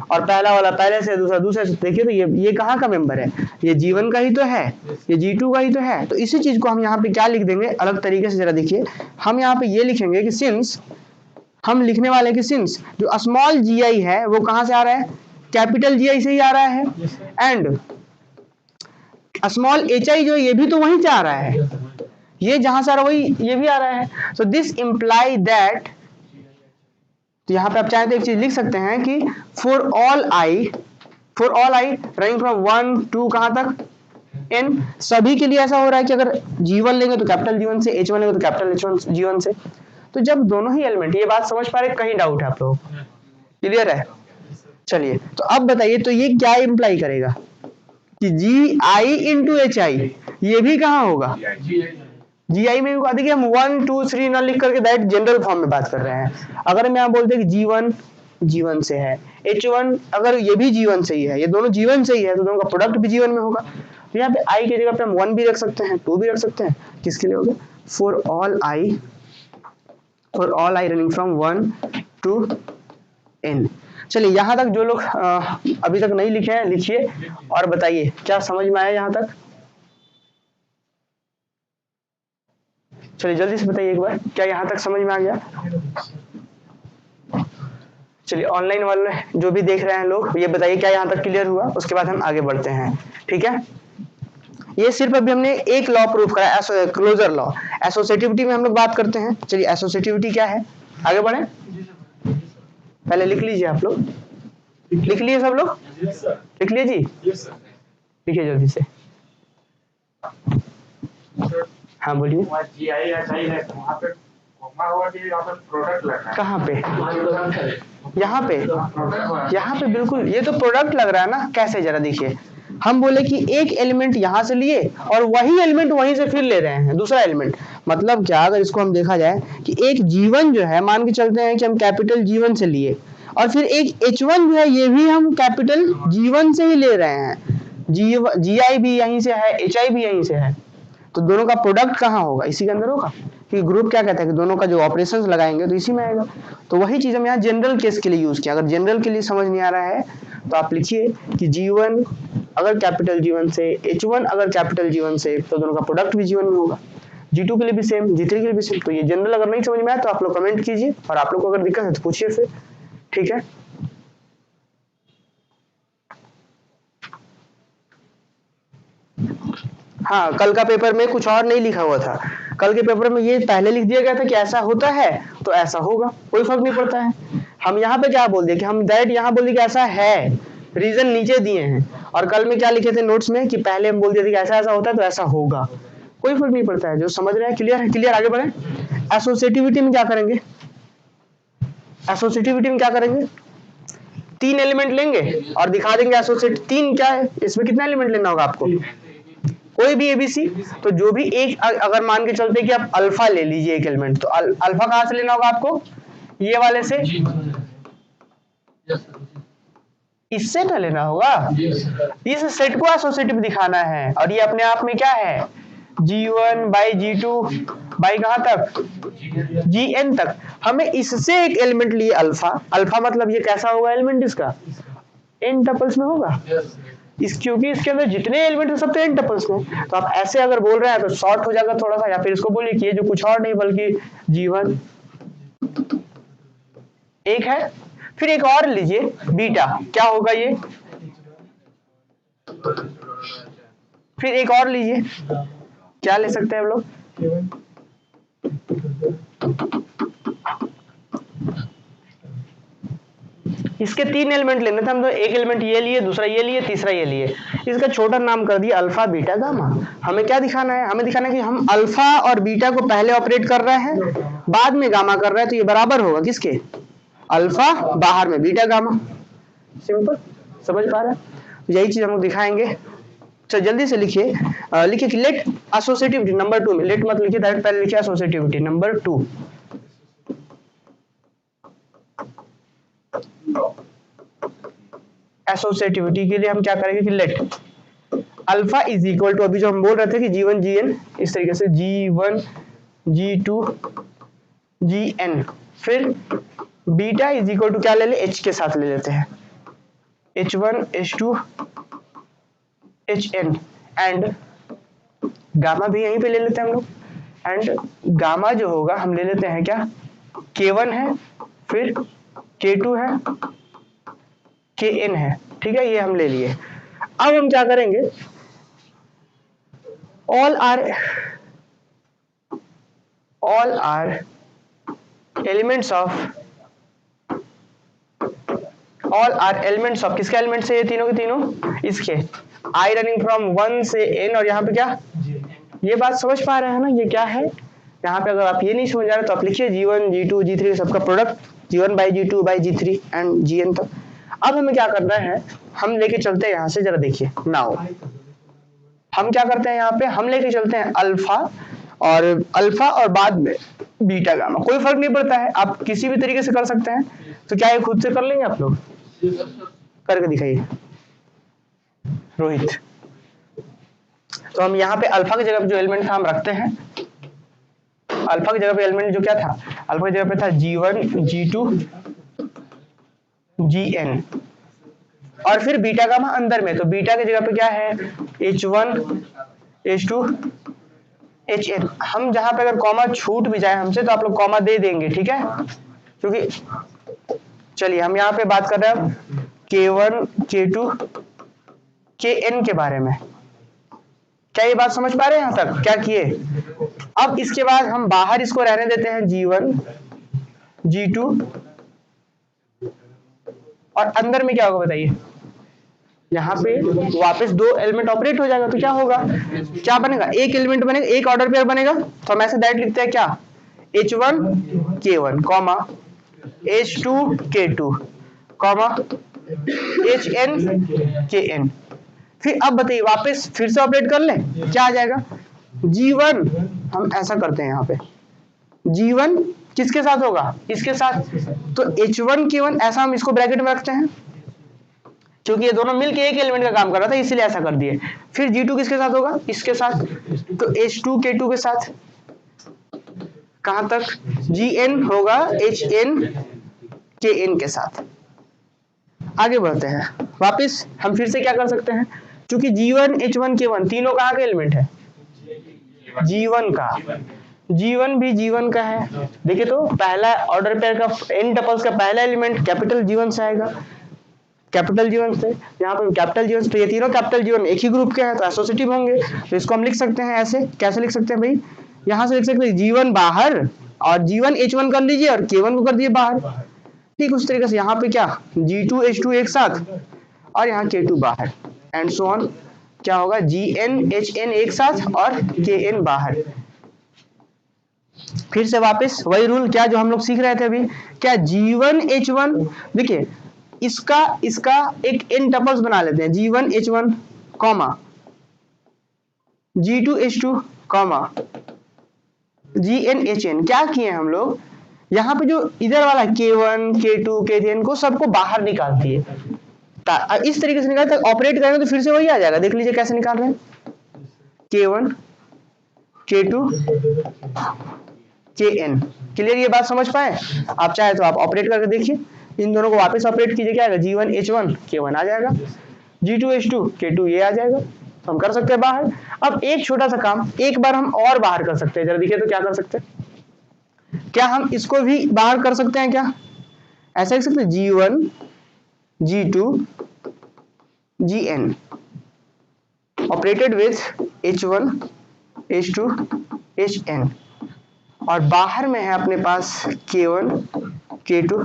और पहला वाला पहले से, दूसरा दूसरे से, देखिए तो ये कहाँ का मेंबर है, ये G1 का ही तो है, ये G2 का ही तो है। तो इसी चीज को हम यहाँ पे क्या लिख देंगे अलग तरीके से, जरा देखिए हम यहाँ पे ये लिखेंगे कि सिंस, हम लिखने वाले कि सिंस जो स्मॉल gi है वो कहाँ से आ रहा है, कैपिटल gi से ही आ रहा है, एंड स्मॉल hi जो ये भी तो वहीं से आ रहा है, ये जहां से आ रहा है वही ये भी आ रहा है। सो दिस इंप्लाई दैट, तो यहाँ पे आप चाहे तो एक चीज लिख सकते हैं कि for all I running from 1 2 कहाँ तक n, सभी के लिए ऐसा हो रहा है कि अगर G1 लेंगे तो कैपिटल G1 से, H1 लेंगे तो कैपिटल H1 G1 से। तो जब दोनों ही एलिमेंट, ये बात समझ पा रहे, कहीं डाउट है आप लोग, क्लियर है। चलिए तो अब बताइए तो ये क्या इंप्लाई करेगा कि Gi इंटू HI ये भी कहाँ होगा, Gi में भी। देखिए हम 1 2 3 ना लिख करके डायरेक्ट जनरल फॉर्म में बात कर रहे हैं। अगर मैं यहाँ बोलते कि G1 से है, H1 अगर ये भी G1 से ही है, ये दोनों G1 से ही है, तो दोनों का प्रोडक्ट भी G1 में होगा। तो यहाँ पे I की जगह पे हम 1 भी रख सकते हैं, 2 भी रख सकते हैं, किसके लिए होगा, for all I running from 1 to n। चलिए यहाँ तक जो लोग अभी तक नहीं लिखे हैं लिखिए और बताइए क्या समझ में आया यहाँ तक। चलिए जल्दी से बताइए एक बार, क्या यहाँ तक समझ में आ गया। चलिए ऑनलाइन वाले जो भी देख रहे हैं लोग, ये बताइए क्या यहाँ तक क्लियर हुआ, उसके बाद हम आगे बढ़ते हैं, ठीक है। ये सिर्फ अभी हमने एक लॉ प्रूफ करा, क्लोजर लॉ। एसोसिएटिविटी में हम लोग बात करते हैं। चलिए एसोसिएटिविटी क्या है, आगे बढ़े, पहले लिख लीजिए आप लोग, लिख लिए सब लोग, लिख लिए जी, लिखिए जल्दी से, हाँ बोलिए। कहाँ पे, यहाँ पे बिल्कुल, ये तो प्रोडक्ट लग रहा है ना। कैसे, जरा देखिए, हम बोले कि एक एलिमेंट यहाँ से लिए और वही एलिमेंट वहीं से फिर ले रहे हैं दूसरा एलिमेंट। मतलब क्या, अगर इसको हम देखा जाए कि एक G1 जो है, मान के चलते हैं कि हम कैपिटल G1 से लिए, और फिर एक H1 जो है ये भी हम कैपिटल G1 से ही ले रहे हैं, Gi भी यहीं से है, HI भी यहीं से है, तो दोनों का प्रोडक्ट कहाँ होगा, इसी के अंदर होगा। कि ग्रुप क्या कहता है कि दोनों का जो ऑपरेशंस लगाएंगे तो इसी में आएगा। तो वही चीज हम यहाँ जनरल केस के लिए यूज किया। अगर जनरल के लिए समझ नहीं आ रहा है तो आप लिखिए कि G1 अगर कैपिटल G1 से, H1 अगर कैपिटल G1 से, तो दोनों का प्रोडक्ट भी G1 में होगा। G2 के लिए भी सेम, G3 के लिए भी सेम। तो ये जनरल अगर नहीं समझ में आया तो आप लोग कमेंट कीजिए, और आप लोग को अगर दिक्कत है तो पूछिए फिर, ठीक है। हाँ, कल का पेपर में कुछ और नहीं लिखा हुआ था। कल के पेपर में ये पहले लिख दिया गया था कि ऐसा होता है तो ऐसा होगा, कोई फर्क नहीं पड़ता है। हम यहाँ पे क्या बोल दिए कि हम डायरेक्ट यहाँ बोल दिए कि ऐसा है, रीजन नीचे दिए हैं। और कल में क्या लिखे थे नोट्स में कि पहले हम बोल दिए थे कि ऐसा ऐसा होता है तो ऐसा होगा, कोई फर्क नहीं पड़ता है। जो समझ रहे हैं क्लियर है? क्लियर, आगे बढ़े। एसोसिएटिविटी में क्या करेंगे? एसोसिएटिविटी में क्या करेंगे? 3 एलिमेंट लेंगे और दिखा देंगे एसोसिएट 3 क्या है। इसमें कितना एलिमेंट लेना होगा आपको? कोई भी एबीसी। तो जो भी एक, अगर मान के चलते कि आप अल्फा ले लीजिए एक एलिमेंट, तो अल्फा कहां से लेना होगा आपको? ये वाले से, इससे ना लेना होगा। इस सेट को एसोसिएटिव दिखाना है, और ये अपने आप में क्या है? G1 बाई G2 बाई कहां तक? Gn तक। हमें इससे एक एलिमेंट लिए अल्फा, अल्फा मतलब ये कैसा होगा एलिमेंट इसका? n टपल्स में होगा। क्योंकि इसके अंदर जितने एलिमेंट है सब तो n टपल्स में। तो आप ऐसे अगर बोल रहे हैं तो शॉर्ट हो जाएगा थोड़ा सा, या फिर इसको बोलिए कि ये जो कुछ और नहीं बल्कि G1 एक है। फिर एक और लीजिए बीटा, क्या होगा ये? फिर एक और लीजिए, क्या ले सकते हैं हम लोग? इसके 3 एलिमेंट लेने थे हम, तो एक एलिमेंट ये लिए, दूसरा ये लिए, तीसरा ये लिए। इसका छोटा नाम कर दिया अल्फा बीटा गामा। हमें क्या दिखाना है? हमें दिखाना है कि हम अल्फा और बीटा को पहले ऑपरेट कर रहे हैं, बाद में गामा कर रहे हैं, तो ये बराबर होगा किसके? अल्फा बाहर में बीटा गामा। सिंपल, समझ पा रहे हैं? यही चीज हम लोग दिखाएंगे। तो जल्दी से लिखिए, लिखिए कि लेट एसोसिएटिविटी नंबर 2 में, लेट मत लिखिए डायरेक्ट, पहले लिखिए एसोसिएटिविटी नंबर 2। एसोसिएटिविटी के लिए हम क्या करेंगे कि let alpha is equal to, अभी जो हम बोल रहे थे कि G1 Gn, इस तरीके से G1 G2 Gn, फिर बीटा इज इक्वल टू क्या ले ले? H के साथ ले लेते हैं, H1 H2 Hn, and gamma भी यहीं पे ले लेते हैं हम लोग। एंड गामा जो होगा हम ले लेते हैं क्या? K1 है, फिर K2 है, Kn है, ठीक है, ये हम ले लिए। अब हम क्या करेंगे? ऑल आर एलिमेंट्स ऑफ किसके एलिमेंट से? ये तीनों के तीनों इसके, आई रनिंग फ्रॉम 1 से n, और यहाँ पे क्या? ये बात समझ पा रहे हैं ना? ये क्या है यहाँ पे? अगर आप ये नहीं समझ आ रहे तो आप लिखिए G1 G2 G3 सबका product G1 by G2 by G3 and Gn तक। अब हमें क्या करना है? हम लेके चलते हैं यहाँ से, जरा देखिए नाउ। हम क्या करते हैं यहाँ पे? हम लेके चलते हैं अल्फा और बाद में बीटा गामा, कोई फर्क नहीं पड़ता है, आप किसी भी तरीके से कर सकते हैं। तो क्या ये खुद से कर लेंगे आप लोग? करके दिखाइए रोहित। तो हम यहाँ पे अल्फा की जगह पे जो एलिमेंट था हम रखते हैं, अल्फा की जगह पे एलिमेंट जो क्या था? अल्फा की जगह पे था G1 G2 Gn, और फिर बीटा गामा अंदर में, तो बीटा की जगह पे क्या है? H1 H2 Hn। हम जहां पे अगर कॉमा छूट भी जाए हमसे तो आप लोग कॉमा दे देंगे, ठीक है? क्योंकि चलिए हम यहाँ पे बात कर रहे हैं K1 K2 Kn के बारे में। क्या ये बात समझ पा रहे हैं यहाँ तक? क्या किए? अब इसके बाद हम बाहर इसको रहने देते हैं G1 G2, और अंदर में क्या होगा बताइए? यहाँ पे वापस 2 एलिमेंट ऑपरेट हो जाएगा, तो क्या होगा? क्या बनेगा? एक एलिमेंट बनेगा, एक ऑर्डर पेयर बनेगा। तो हम ऐसे डायरेक्ट लिखते हैं क्या? H1 K1 comma H2 K2 comma Hn Kn। फिर अब बताइए, वापस फिर से ऑपरेट कर ले, क्या आ जाएगा? G1, हम ऐसा करते हैं यहाँ पे, G1 किसके साथ होगा? इसके साथ। तो H1 K1 ऐसा हम इसको ब्रैकेट में रखते हैं, क्योंकि ये दोनों मिलके एक एलिमेंट का काम कर रहा था, इसीलिए ऐसा कर दिए। फिर G2 किसके साथ होगा? इसके साथ। तो H2 K2 के साथ कहां तक? Gn होगा Hn Kn के साथ। आगे बढ़ते हैं। वापिस हम फिर से क्या कर सकते हैं, क्योंकि G1 H1 K1 तीनों कहाँ का एलिमेंट है, G1 का, G1 भी G1 का है। देखिए तो पहला ऑर्डर पेयर का n टपल्स का पहला एलिमेंट कैपिटल G1 से आएगा, कैपिटल G1 से, यहाँ पे कैपिटल G1 तो ये तीनों कैपिटल G1 एक ही ग्रुप के हैं तो एसोसिएटिव होंगे। तो इसको हम लिख सकते हैं ऐसे, कैसे लिख सकते हैं भाई, यहाँ से लिख सकते हैं G1 बाहर और G1 H1 कर लीजिए और K1 को कर दिए बाहर। ठीक उस तरीके से यहाँ पे क्या G2 H2 एक साथ और यहाँ K2 बाहर एंड सो ऑन, क्या होगा Gn Hn एक साथ और Kn बाहर। फिर से वापस वही रूल क्या जो हम लोग सीख रहे थे अभी, क्या G1 H1, देखिए इसका एक n टपल्स बना लेते हैं, G1 H1 comma G2 H2 comma Gn Hn। क्या किए हम लोग, यहाँ पे जो इधर वाला K1 K2 Kn को सबको बाहर निकाल दिए, इस तरीके से निकालते ऑपरेट करेंगे तो फिर से वही आ जाएगा। देख लीजिए कैसे निकाल रहे हैं, K1 K2 Kn। क्लियर, ये बात समझ पाए? आप चाहे तो आप ऑपरेट करके देखिए, इन दोनों को वापस ऑपरेट कीजिए, क्या आएगा G1 H1 K1 आ जाएगा, G2 H2 K2 ये आ जाएगा, तो हम कर सकते हैं बाहर। अब एक छोटा सा काम एक बार हम और बाहर कर सकते हैं, जरा देखिए तो क्या कर सकते हैं, क्या हम इसको भी बाहर कर सकते हैं, क्या ऐसा लिख सकते हैं G1 G2 Gn operated with H1 H2 Hn और बाहर में है अपने पास K1 K2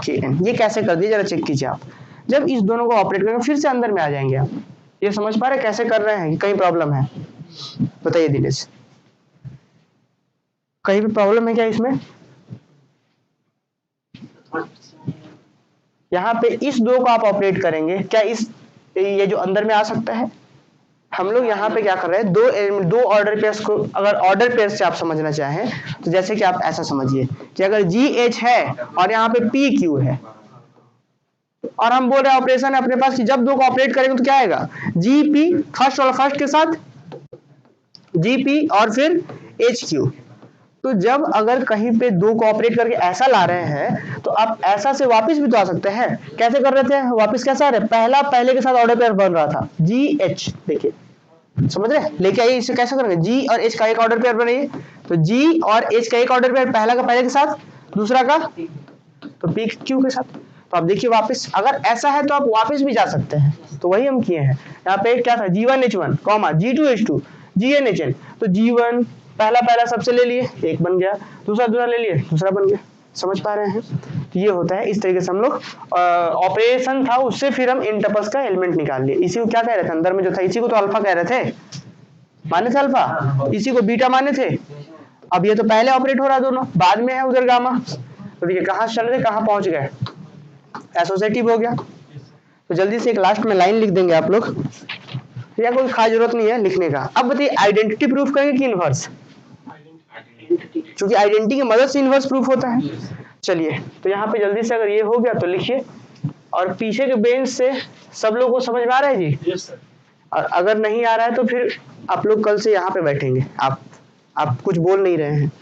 Kn। ये कैसे कर दिए जरा चेक कीजिए आप, जब इस दोनों को ऑपरेट करेंगे फिर से अंदर में आ जाएंगे आप। ये समझ पा रहे कैसे कर रहे हैं, कहीं प्रॉब्लम है बताइए दिनेश, कहीं भी प्रॉब्लम है क्या इसमें? यहाँ पे इस दो को आप ऑपरेट करेंगे, क्या इस ये जो अंदर में आ सकता है? हम लोग यहाँ पे क्या कर रहे हैं, दो ऑर्डर पेयर्स को अगर ऑर्डर पेयर से आप समझना चाहें तो जैसे कि आप ऐसा समझिए कि अगर GH है और यहाँ पे PQ है और हम बोल रहे हैं ऑपरेशन है अपने पास कि जब दो को ऑपरेट करेंगे तो क्या आएगा, GP फर्स्ट वाला फर्स्ट के साथ GP और फिर HQ। तो जब अगर कहीं पे दो को ऑपरेट करके ऐसा ला रहे हैं तो आप ऐसा से वापस भी तो आ सकते हैं। कैसे कर रहे थे वापस, कैसा आ रहे, पहला पहले के साथ ऑर्डर पेयर बन रहा था GH, देखिए समझ रहे, लेके आइए इसे कैसे करेंगे, G और H का एक ऑर्डर पेयर बनाइए, तो G और H का एक ऑर्डर पेयर, पहला का पहले के साथ, दूसरा का तो PQ के साथ। तो आप देखिए वापस अगर ऐसा है तो आप वापस भी जा सकते हैं, तो वही हम किए हैं। यहाँ पे क्या था G1 H1 comma G2 H2 Gn Hn, तो G1 पहला सबसे ले लिए एक बन गया, दूसरा ले लिए दूसरा बन गया, समझ पा रहे हैं? तो ये होता है, इस तरीके से हम लोग ऑपरेशन था उससे फिर हम इन टपल्स का एलिमेंट निकाल लिए। इसी को क्या कह रहे थे अंदर में जो था, इसी को तो अल्फा कह रहे थे, माने थे अल्फा, इसी को बीटा माने थे। अब ये तो पहले ऑपरेट हो रहा है दोनों, बाद में है उधर गामा, तो देखिए कहाँ से चल रहे कहाँ पहुंच गए, एसोसिएटिव हो गया। तो जल्दी से एक लास्ट में लाइन लिख देंगे आप लोग, या कोई खास जरूरत नहीं है लिखने का। अब बताइए आइडेंटिटी प्रूफ करेंगे कि इनवर्स, क्योंकि आइडेंटिटी की मदद से इनवर्स प्रूफ होता है। चलिए तो यहाँ पे जल्दी से अगर ये हो गया तो लिखिए, और पीछे के बेंच से सब लोग को समझ में आ रहा है जी? Yes sir. और अगर नहीं आ रहा है तो फिर आप लोग कल से यहाँ पे बैठेंगे, आप कुछ बोल नहीं रहे हैं,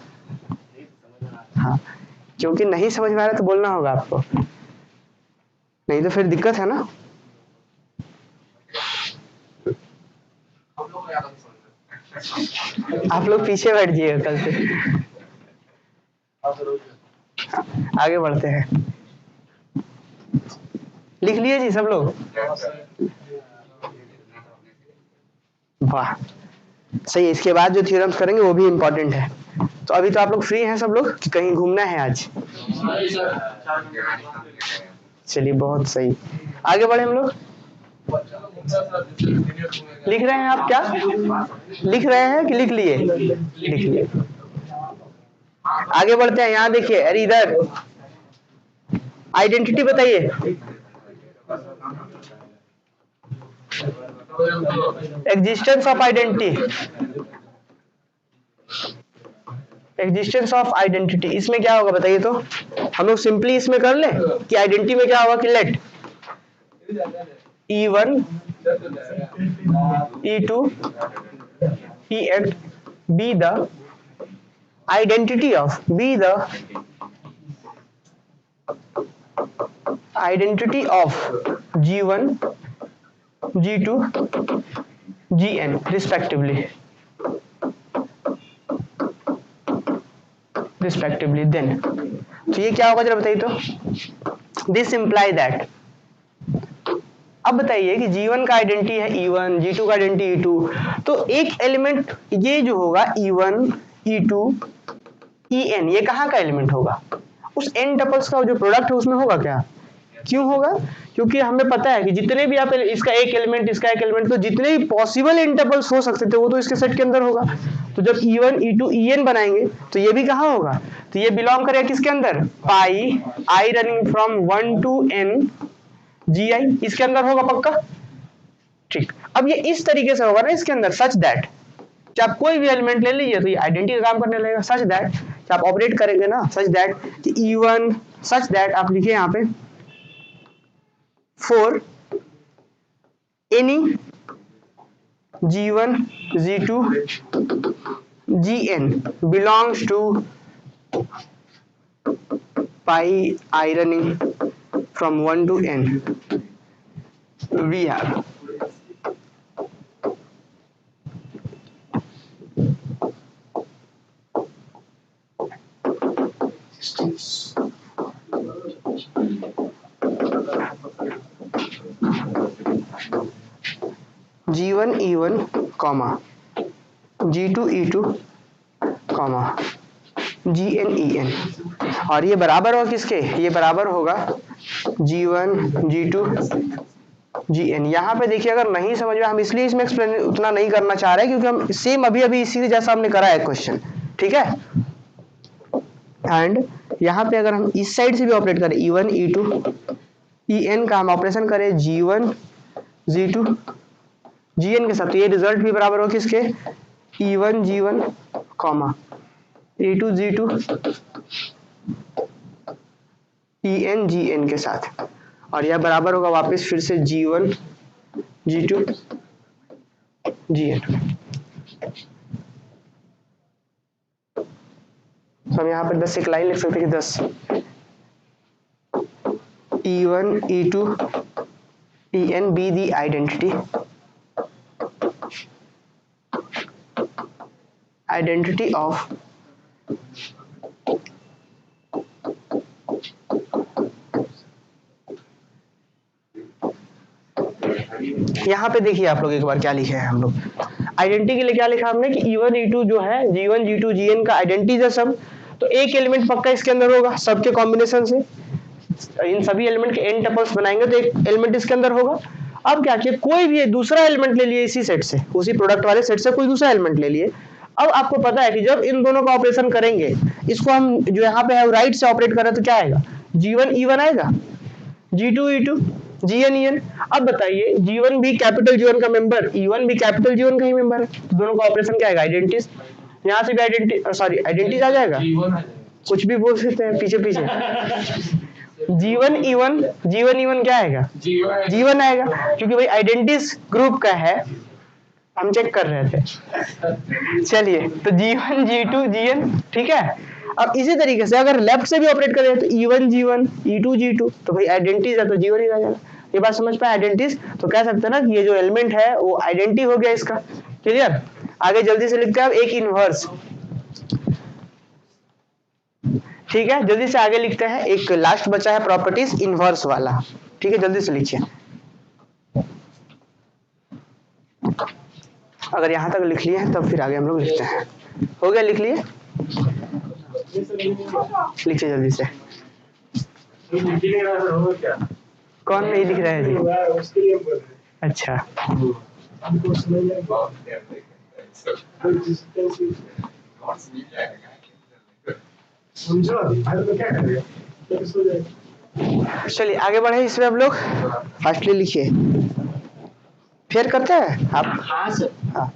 हाँ क्योंकि नहीं समझ में आ रहा है तो बोलना होगा आपको, नहीं तो फिर दिक्कत है ना। आप लोग पीछे बैठ जाइएगा कल से, आगे बढ़ते हैं। लिख लिए जी सब लोग? वाह सही है, इसके बाद जो थ्योरम्स करेंगे वो भी इम्पोर्टेंट है। तो अभी तो आप लोग फ्री हैं सब लोग कि कहीं घूमना है आज? चलिए बहुत सही, आगे बढ़े हम लोग। लिख रहे हैं आप, क्या लिख रहे हैं कि लिख लिए? लिख लिए। आगे बढ़ते हैं, यहाँ देखिए, अरे इधर आइडेंटिटी बताइए। Existence of identity, existence of identity, इसमें क्या होगा बताइए तो? हम लोग सिंपली इसमें कर ले कि आइडेंटिटी में क्या होगा कि let E1 E2 En be the identity of identity of G1 G2 Gn respectively then, तो ये क्या होगा जरा बताइए तो, दिस इम्प्लाई दैट। अब बताइए कि G1 का आइडेंटिटी है E1, G2 का आइडेंटिटी E2, तो एक एलिमेंट ये जो होगा E1 E2 En, ये कहाँ का एलिमेंट होगा? उस n टपल्स का जो प्रोडक्ट है उसमें होगा क्या? क्यों होगा? क्योंकि हमें पता है कि जितने भी आप इसका एक एलिमेंट इसका एक एलिमेंट, तो जितने भी पॉसिबल n टपल्स हो सकते थे वो तो इसके सेट के अंदर होगा। तो जब E1 E2 En बनाएंगे तो ये भी कहाँ होगा? तो ये बिलोंग करेगा किसके अंदर? पाई i running from 1 to n gi, इसके अंदर होगा पक्का। ठीक, अब ये इस तरीके से होगा ना इसके अंदर, सच दैट कि आप कोई भी एलिमेंट ले लीजिए तो ये आइडेंटिटी का काम करने लगेगा, सच दैट कि आप ऑपरेट करेंगे ना, सच दैट कि E1, सच दैट आप लिखिए यहाँ पे for any G1 G2 Gn belongs to pi I running from 1 to n, we have G1 E1 comma G2 E2 comma Gn En, और ये बराबर होगा किसके? ये बराबर होगा G1 G2 Gn। यहाँ पे देखिए अगर नहीं समझ में, हम इसलिए इसमें एक्सप्लेन उतना नहीं करना चाह रहे हैं क्योंकि हम सेम अभी इसी जैसा हमने करा है क्वेश्चन, ठीक है। एंड यहाँ पे अगर हम इस साइड से भी ऑपरेट करें E1 E2 En का हम ऑपरेशन करें G1 G2 Gn के साथ, तो ये रिजल्ट भी बराबर हो किसके? E1 G1 comma E2 G2 En Gn के साथ, और यह बराबर होगा वापस फिर से G1 G2 Gn। तो हम यहाँ पर 10 एक लाइन लिख सकते हैं कि 10 E1 E2 En be the identity of यहाँ पे देखिए आप लोग एक बार क्या लिखे हैं हम लोग, आइडेंटिटी के लिए क्या लिखा हमने कि E1 E2 जो है G1 G2 Gn का आइडेंटिटी है सब, तो एक एलिमेंट पक्का इसके अंदर होगा सबके कॉम्बिनेशन से, इन सभी एलिमेंट के n टपल्स बनाएंगे तो एक एलिमेंट इसके अंदर होगा। अब क्या किया, कोई भी दूसरा एलिमेंट ले लिए इसी सेट से, उसी प्रोडक्ट वाले सेट से कोई दूसरा एलिमेंट ले लिए। अब आपको पता है कि जब इन दोनों का ऑपरेशन करेंगे, इसको हम जो यहाँ पे है राइट से ऑपरेट करें तो क्या आएगा? G1 E1 आएगा, G2 E2 Gn En। अब बताइए G1 भी कैपिटल G1 का मेंबर, E1 भी कैपिटल G1 का ही मेंबर है, तो दोनों का ऑपरेशन क्या आएगा? आइडेंटिटीज। यहाँ से भी आइडेंटिटीज आ जाएगा, कुछ भी बोल सकते हैं पीछे पीछे। G1 E1 क्या आएगा? G1 आएगा, क्योंकि भाई आइडेंटिटीज ग्रुप का है, हम चेक कर रहे थे। चलिए तो G1 G2 Gn, ठीक है। अब इसी तरीके से अगर लेफ्ट से भी ऑपरेट करें तो E1 G1 E2 G2, तो भाई आइडेंटिटीज है तो G1 ही रह जाएगा। ये बात समझ पाए आइडेंटिटीज? तो कह सकते हैं ना कि ये जो एलिमेंट है वो आइडेंटिटी हो गया इसका। क्लियर? आगे जल्दी से लिखते हैं अब एक इनवर्स, ठीक है। जल्दी से आगे लिखते हैं, एक लास्ट बचा है प्रॉपर्टीज इनवर्स वाला, ठीक है। जल्दी से लिखिए, अगर यहाँ तक लिख लिए हैं तब फिर आगे हम लोग लिखते हैं। हो गया? लिख लिए? लिखिए जल्दी से। कौन नहीं लिख रहा है जी? अच्छा, चलिए आगे बढ़े इसमें हम लोग। फास्टली लिखिए, फिर करते हैं आप। हाँ सर। हाँ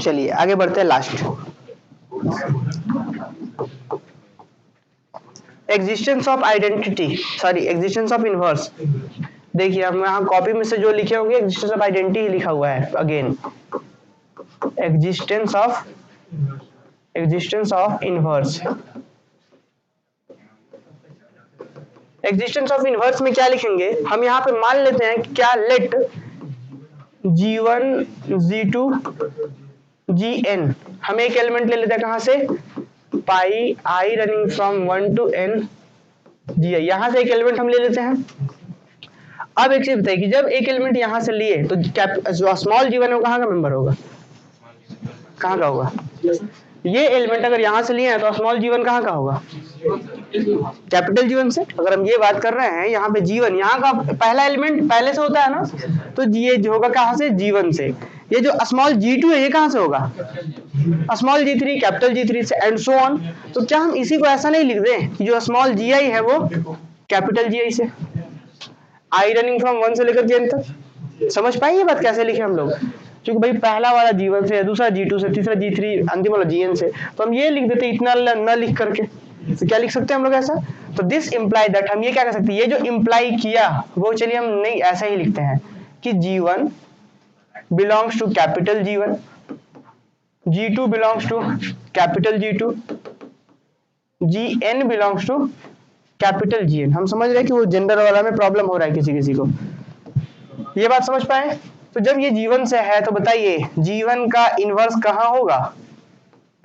चलिए आगे बढ़ते हैं। Last existence of identity, sorry existence of inverse. देखिए हम यहाँ कॉपी में से जो लिखे होंगे एग्जिस्टेंस ऑफ आइडेंटिटी लिखा हुआ है। Again existence of inverse. Existence of inverse में क्या लिखेंगे हम यहाँ पे, मान लेते हैं क्या, लेट G1 G2 Gn, हम एक एलिमेंट ले लेते हैं कहां से, पाई i running from 1 to n Gi, यहां से एक एलिमेंट हम ले लेते हैं। अब एक चीज बताइए कि जब एक एलिमेंट यहां से लिए तो जो स्मॉल G1 है कहां का मेंबर होगा, कहां का होगा, ये एलिमेंट अगर यहां से लिए हैं तो स्मॉल G1 कहां का होगा, कैपिटल G1 से। अगर हम ये बात कर रहे हैं यहाँ पे G1 यहाँ का पहला एलिमेंट पहले से होता है ना, तो ये जो होगा कहां से, G1 से। ये जो स्मॉल G2 है ये कहां से होगा, स्मॉल G3 कैपिटल G3 से, एंड सो ऑन। तो क्या हम इसी को ऐसा नहीं लिख दें कि जो स्मॉल Gi है वो कैपिटल Gi से, आई रनिंग फ्रॉम 1 से लेकर Gn तक। समझ पाए ये बात कैसे लिखे हम लोग, क्योंकि भाई पहला वाला G1 से, दूसरा G2 से, तीसरा G3, अंतिम वाला Gn से, तो हम ये लिख देते इतना न लिख करके। तो क्या लिख सकते हैं हम लोग ऐसा, तो दिस इम्प्लाई दैट, हम ये क्या कर सकते हैं, ये जो इम्प्लाई किया वो चलिए हम नहीं ऐसा ही लिखते हैं कि G1 belongs to capital G1, G2 belongs to capital G2, Gn belongs to capital Gn। हम समझ रहे हैं कि वो जेंडर वाला में प्रॉब्लम हो रहा है किसी किसी को, ये बात समझ पाए। तो जब ये G1 से है तो बताइए G1 का इनवर्स कहाँ होगा,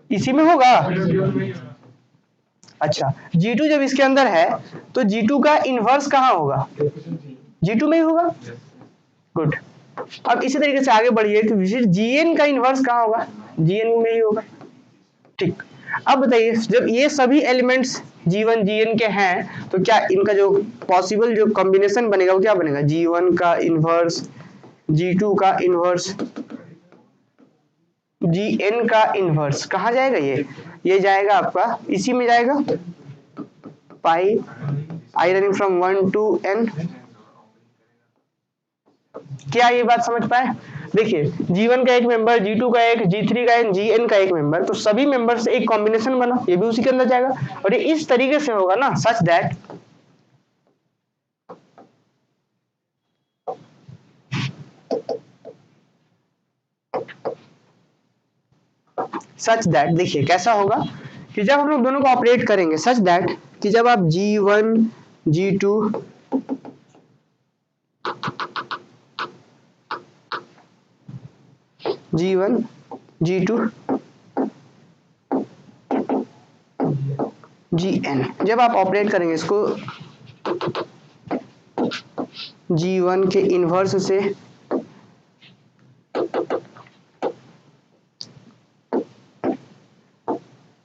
इसी में होगा। अच्छा, G2 जब इसके अंदर है तो G2 का इनवर्स कहाँ होगा, G2 में ही होगा। गुड। अब इसी तरीके से आगे बढ़िए कि Gn का इनवर्स कहाँ होगा, Gn में ही होगा। ठीक, अब बताइए जब ये सभी एलिमेंट्स G1 Gn के हैं तो क्या इनका जो पॉसिबल जो कॉम्बिनेशन बनेगा वो क्या बनेगा, G1 का इनवर्स, G2 का इनवर्स, Gn का इनवर्स। कहाँ जाएगा ये जाएगा आपका इसी में जाएगा, पाई i running from 1 to n। क्या ये बात समझ पाए। देखिए G1 का एक मेंबर, G2 का एक, G3 का एक, Gn का एक मेंबर, तो सभी मेंबर से एक कॉम्बिनेशन बना, ये भी उसी के अंदर जाएगा। और ये इस तरीके से होगा ना, सच दैट देखिए कैसा होगा कि जब हम लोग दोनों को ऑपरेट करेंगे, सच दैट कि जब आप G1 G2 G1 G2 Gn, जब आप ऑपरेट करेंगे इसको G1 के इनवर्स से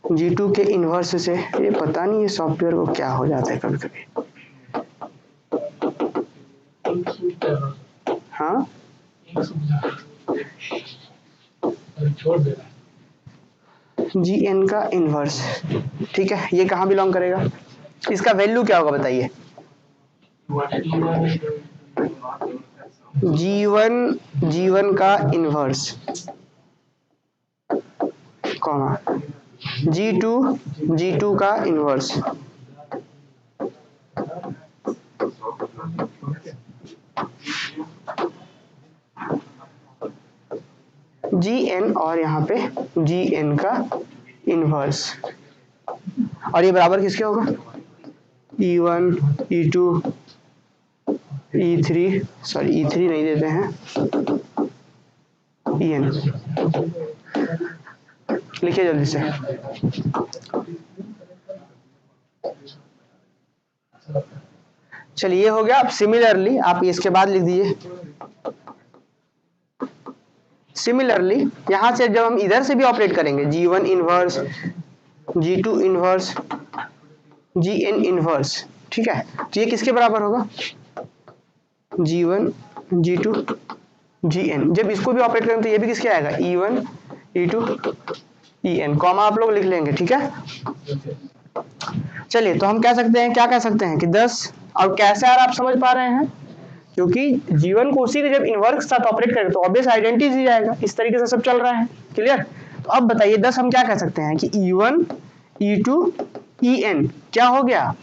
G2 के इनवर्स से, ये पता नहीं ये सॉफ्टवेयर को क्या हो जाता है कभी कभी। हाँ Gn का इनवर्स, ठीक है, ये कहाँ बिलोंग करेगा, इसका वैल्यू क्या होगा बताइए, G1 का इनवर्स, कॉमा G2 का इनवर्स, Gn और यहाँ पे Gn का इनवर्स, और ये बराबर किसके होगा, E1 E2 E3, sorry E3 नहीं देते हैं, En। लिखिए जल्दी से, चलिए हो गया। अब सिमिलरली आप इसके बाद लिख दीजिए, सिमिलरली यहां से जब हम इधर से भी ऑपरेट करेंगे, G1 inverse, G2 inverse, Gn inverse, ठीक है, तो ये किसके बराबर होगा, G1 G2 Gn। जब इसको भी ऑपरेट करेंगे तो ये भी किसके आएगा, E1 E2 En, कॉमा आप लोग लिख लेंगे, ठीक है। चलिए तो हम कह सकते हैं, क्या कह सकते हैं कि 10, और कैसे यार आप समझ पा रहे हैं, क्योंकि G1 को उसी के जब इनवर्स के साथ ऑपरेट करेंगे तो ऑब्वियस आइडेंटिटी ही जाएगा, इस तरीके से सब चल रहा है, क्लियर। तो अब बताइए 10 हम क्या कह सकते हैं कि E1 E2 En क्या हो गया,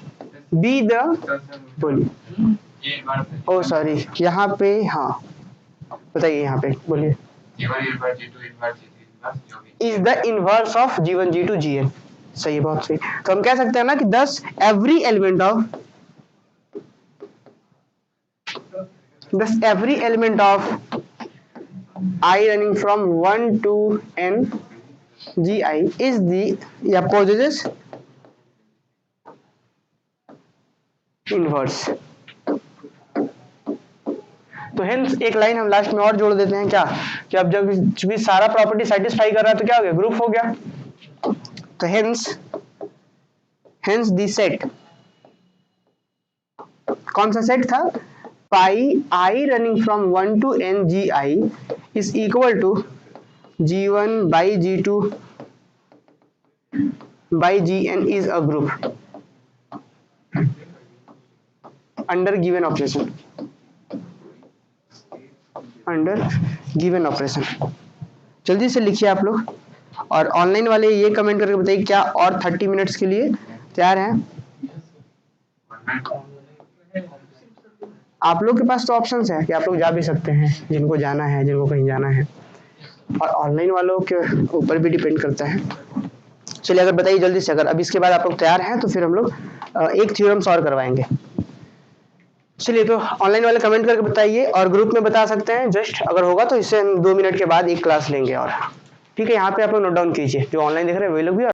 बी द, बोलिए, ओ सॉरी यहाँ पे, हाँ बताइए यहाँ पे बोलिए, is the inverse of G1 G2 Gn। सही है, बहुत सही। तो हम कह सकते हैं ना कि thus every element of I running from 1 to n Gi is the या possesses इनवर्स। तो हेंस एक लाइन हम लास्ट में और जोड़ देते हैं क्या, कि अब जब चूंकि सारा प्रॉपर्टी सेटिस्फाई कर रहा है तो क्या हो गया, ग्रुप हो गया। तो हेंस दी सेट, कौन सा सेट था, pi i running from 1 to n Gi is equal to G1 by G2 by Gn is a group under given operation, under given operation. जल्दी से लिखिए आप लोग, और ऑनलाइन वाले ये कमेंट करके बताइए क्या और 30 मिनट्स के लिए तैयार हैं। आप लोग के पास तो ऑप्शंस है कि आप लोग जा भी सकते हैं, जिनको जाना है, जिनको कहीं जाना है, और ऑनलाइन वालों के ऊपर भी डिपेंड करता है। चलिए अगर बताइए जल्दी से, अगर अब इसके बाद आप लोग तैयार हैं तो फिर हम लोग एक थ्योरम और करवाएंगे। चलिए तो ऑनलाइन वाले कमेंट करके बताइए, और ग्रुप में बता सकते हैं जस्ट, अगर होगा तो इससे हम 2 मिनट के बाद एक क्लास लेंगे और। ठीक है, यहाँ पे आप लोग नोट डाउन कीजिए, जो ऑनलाइन देख रहे हैं वही लोग भी।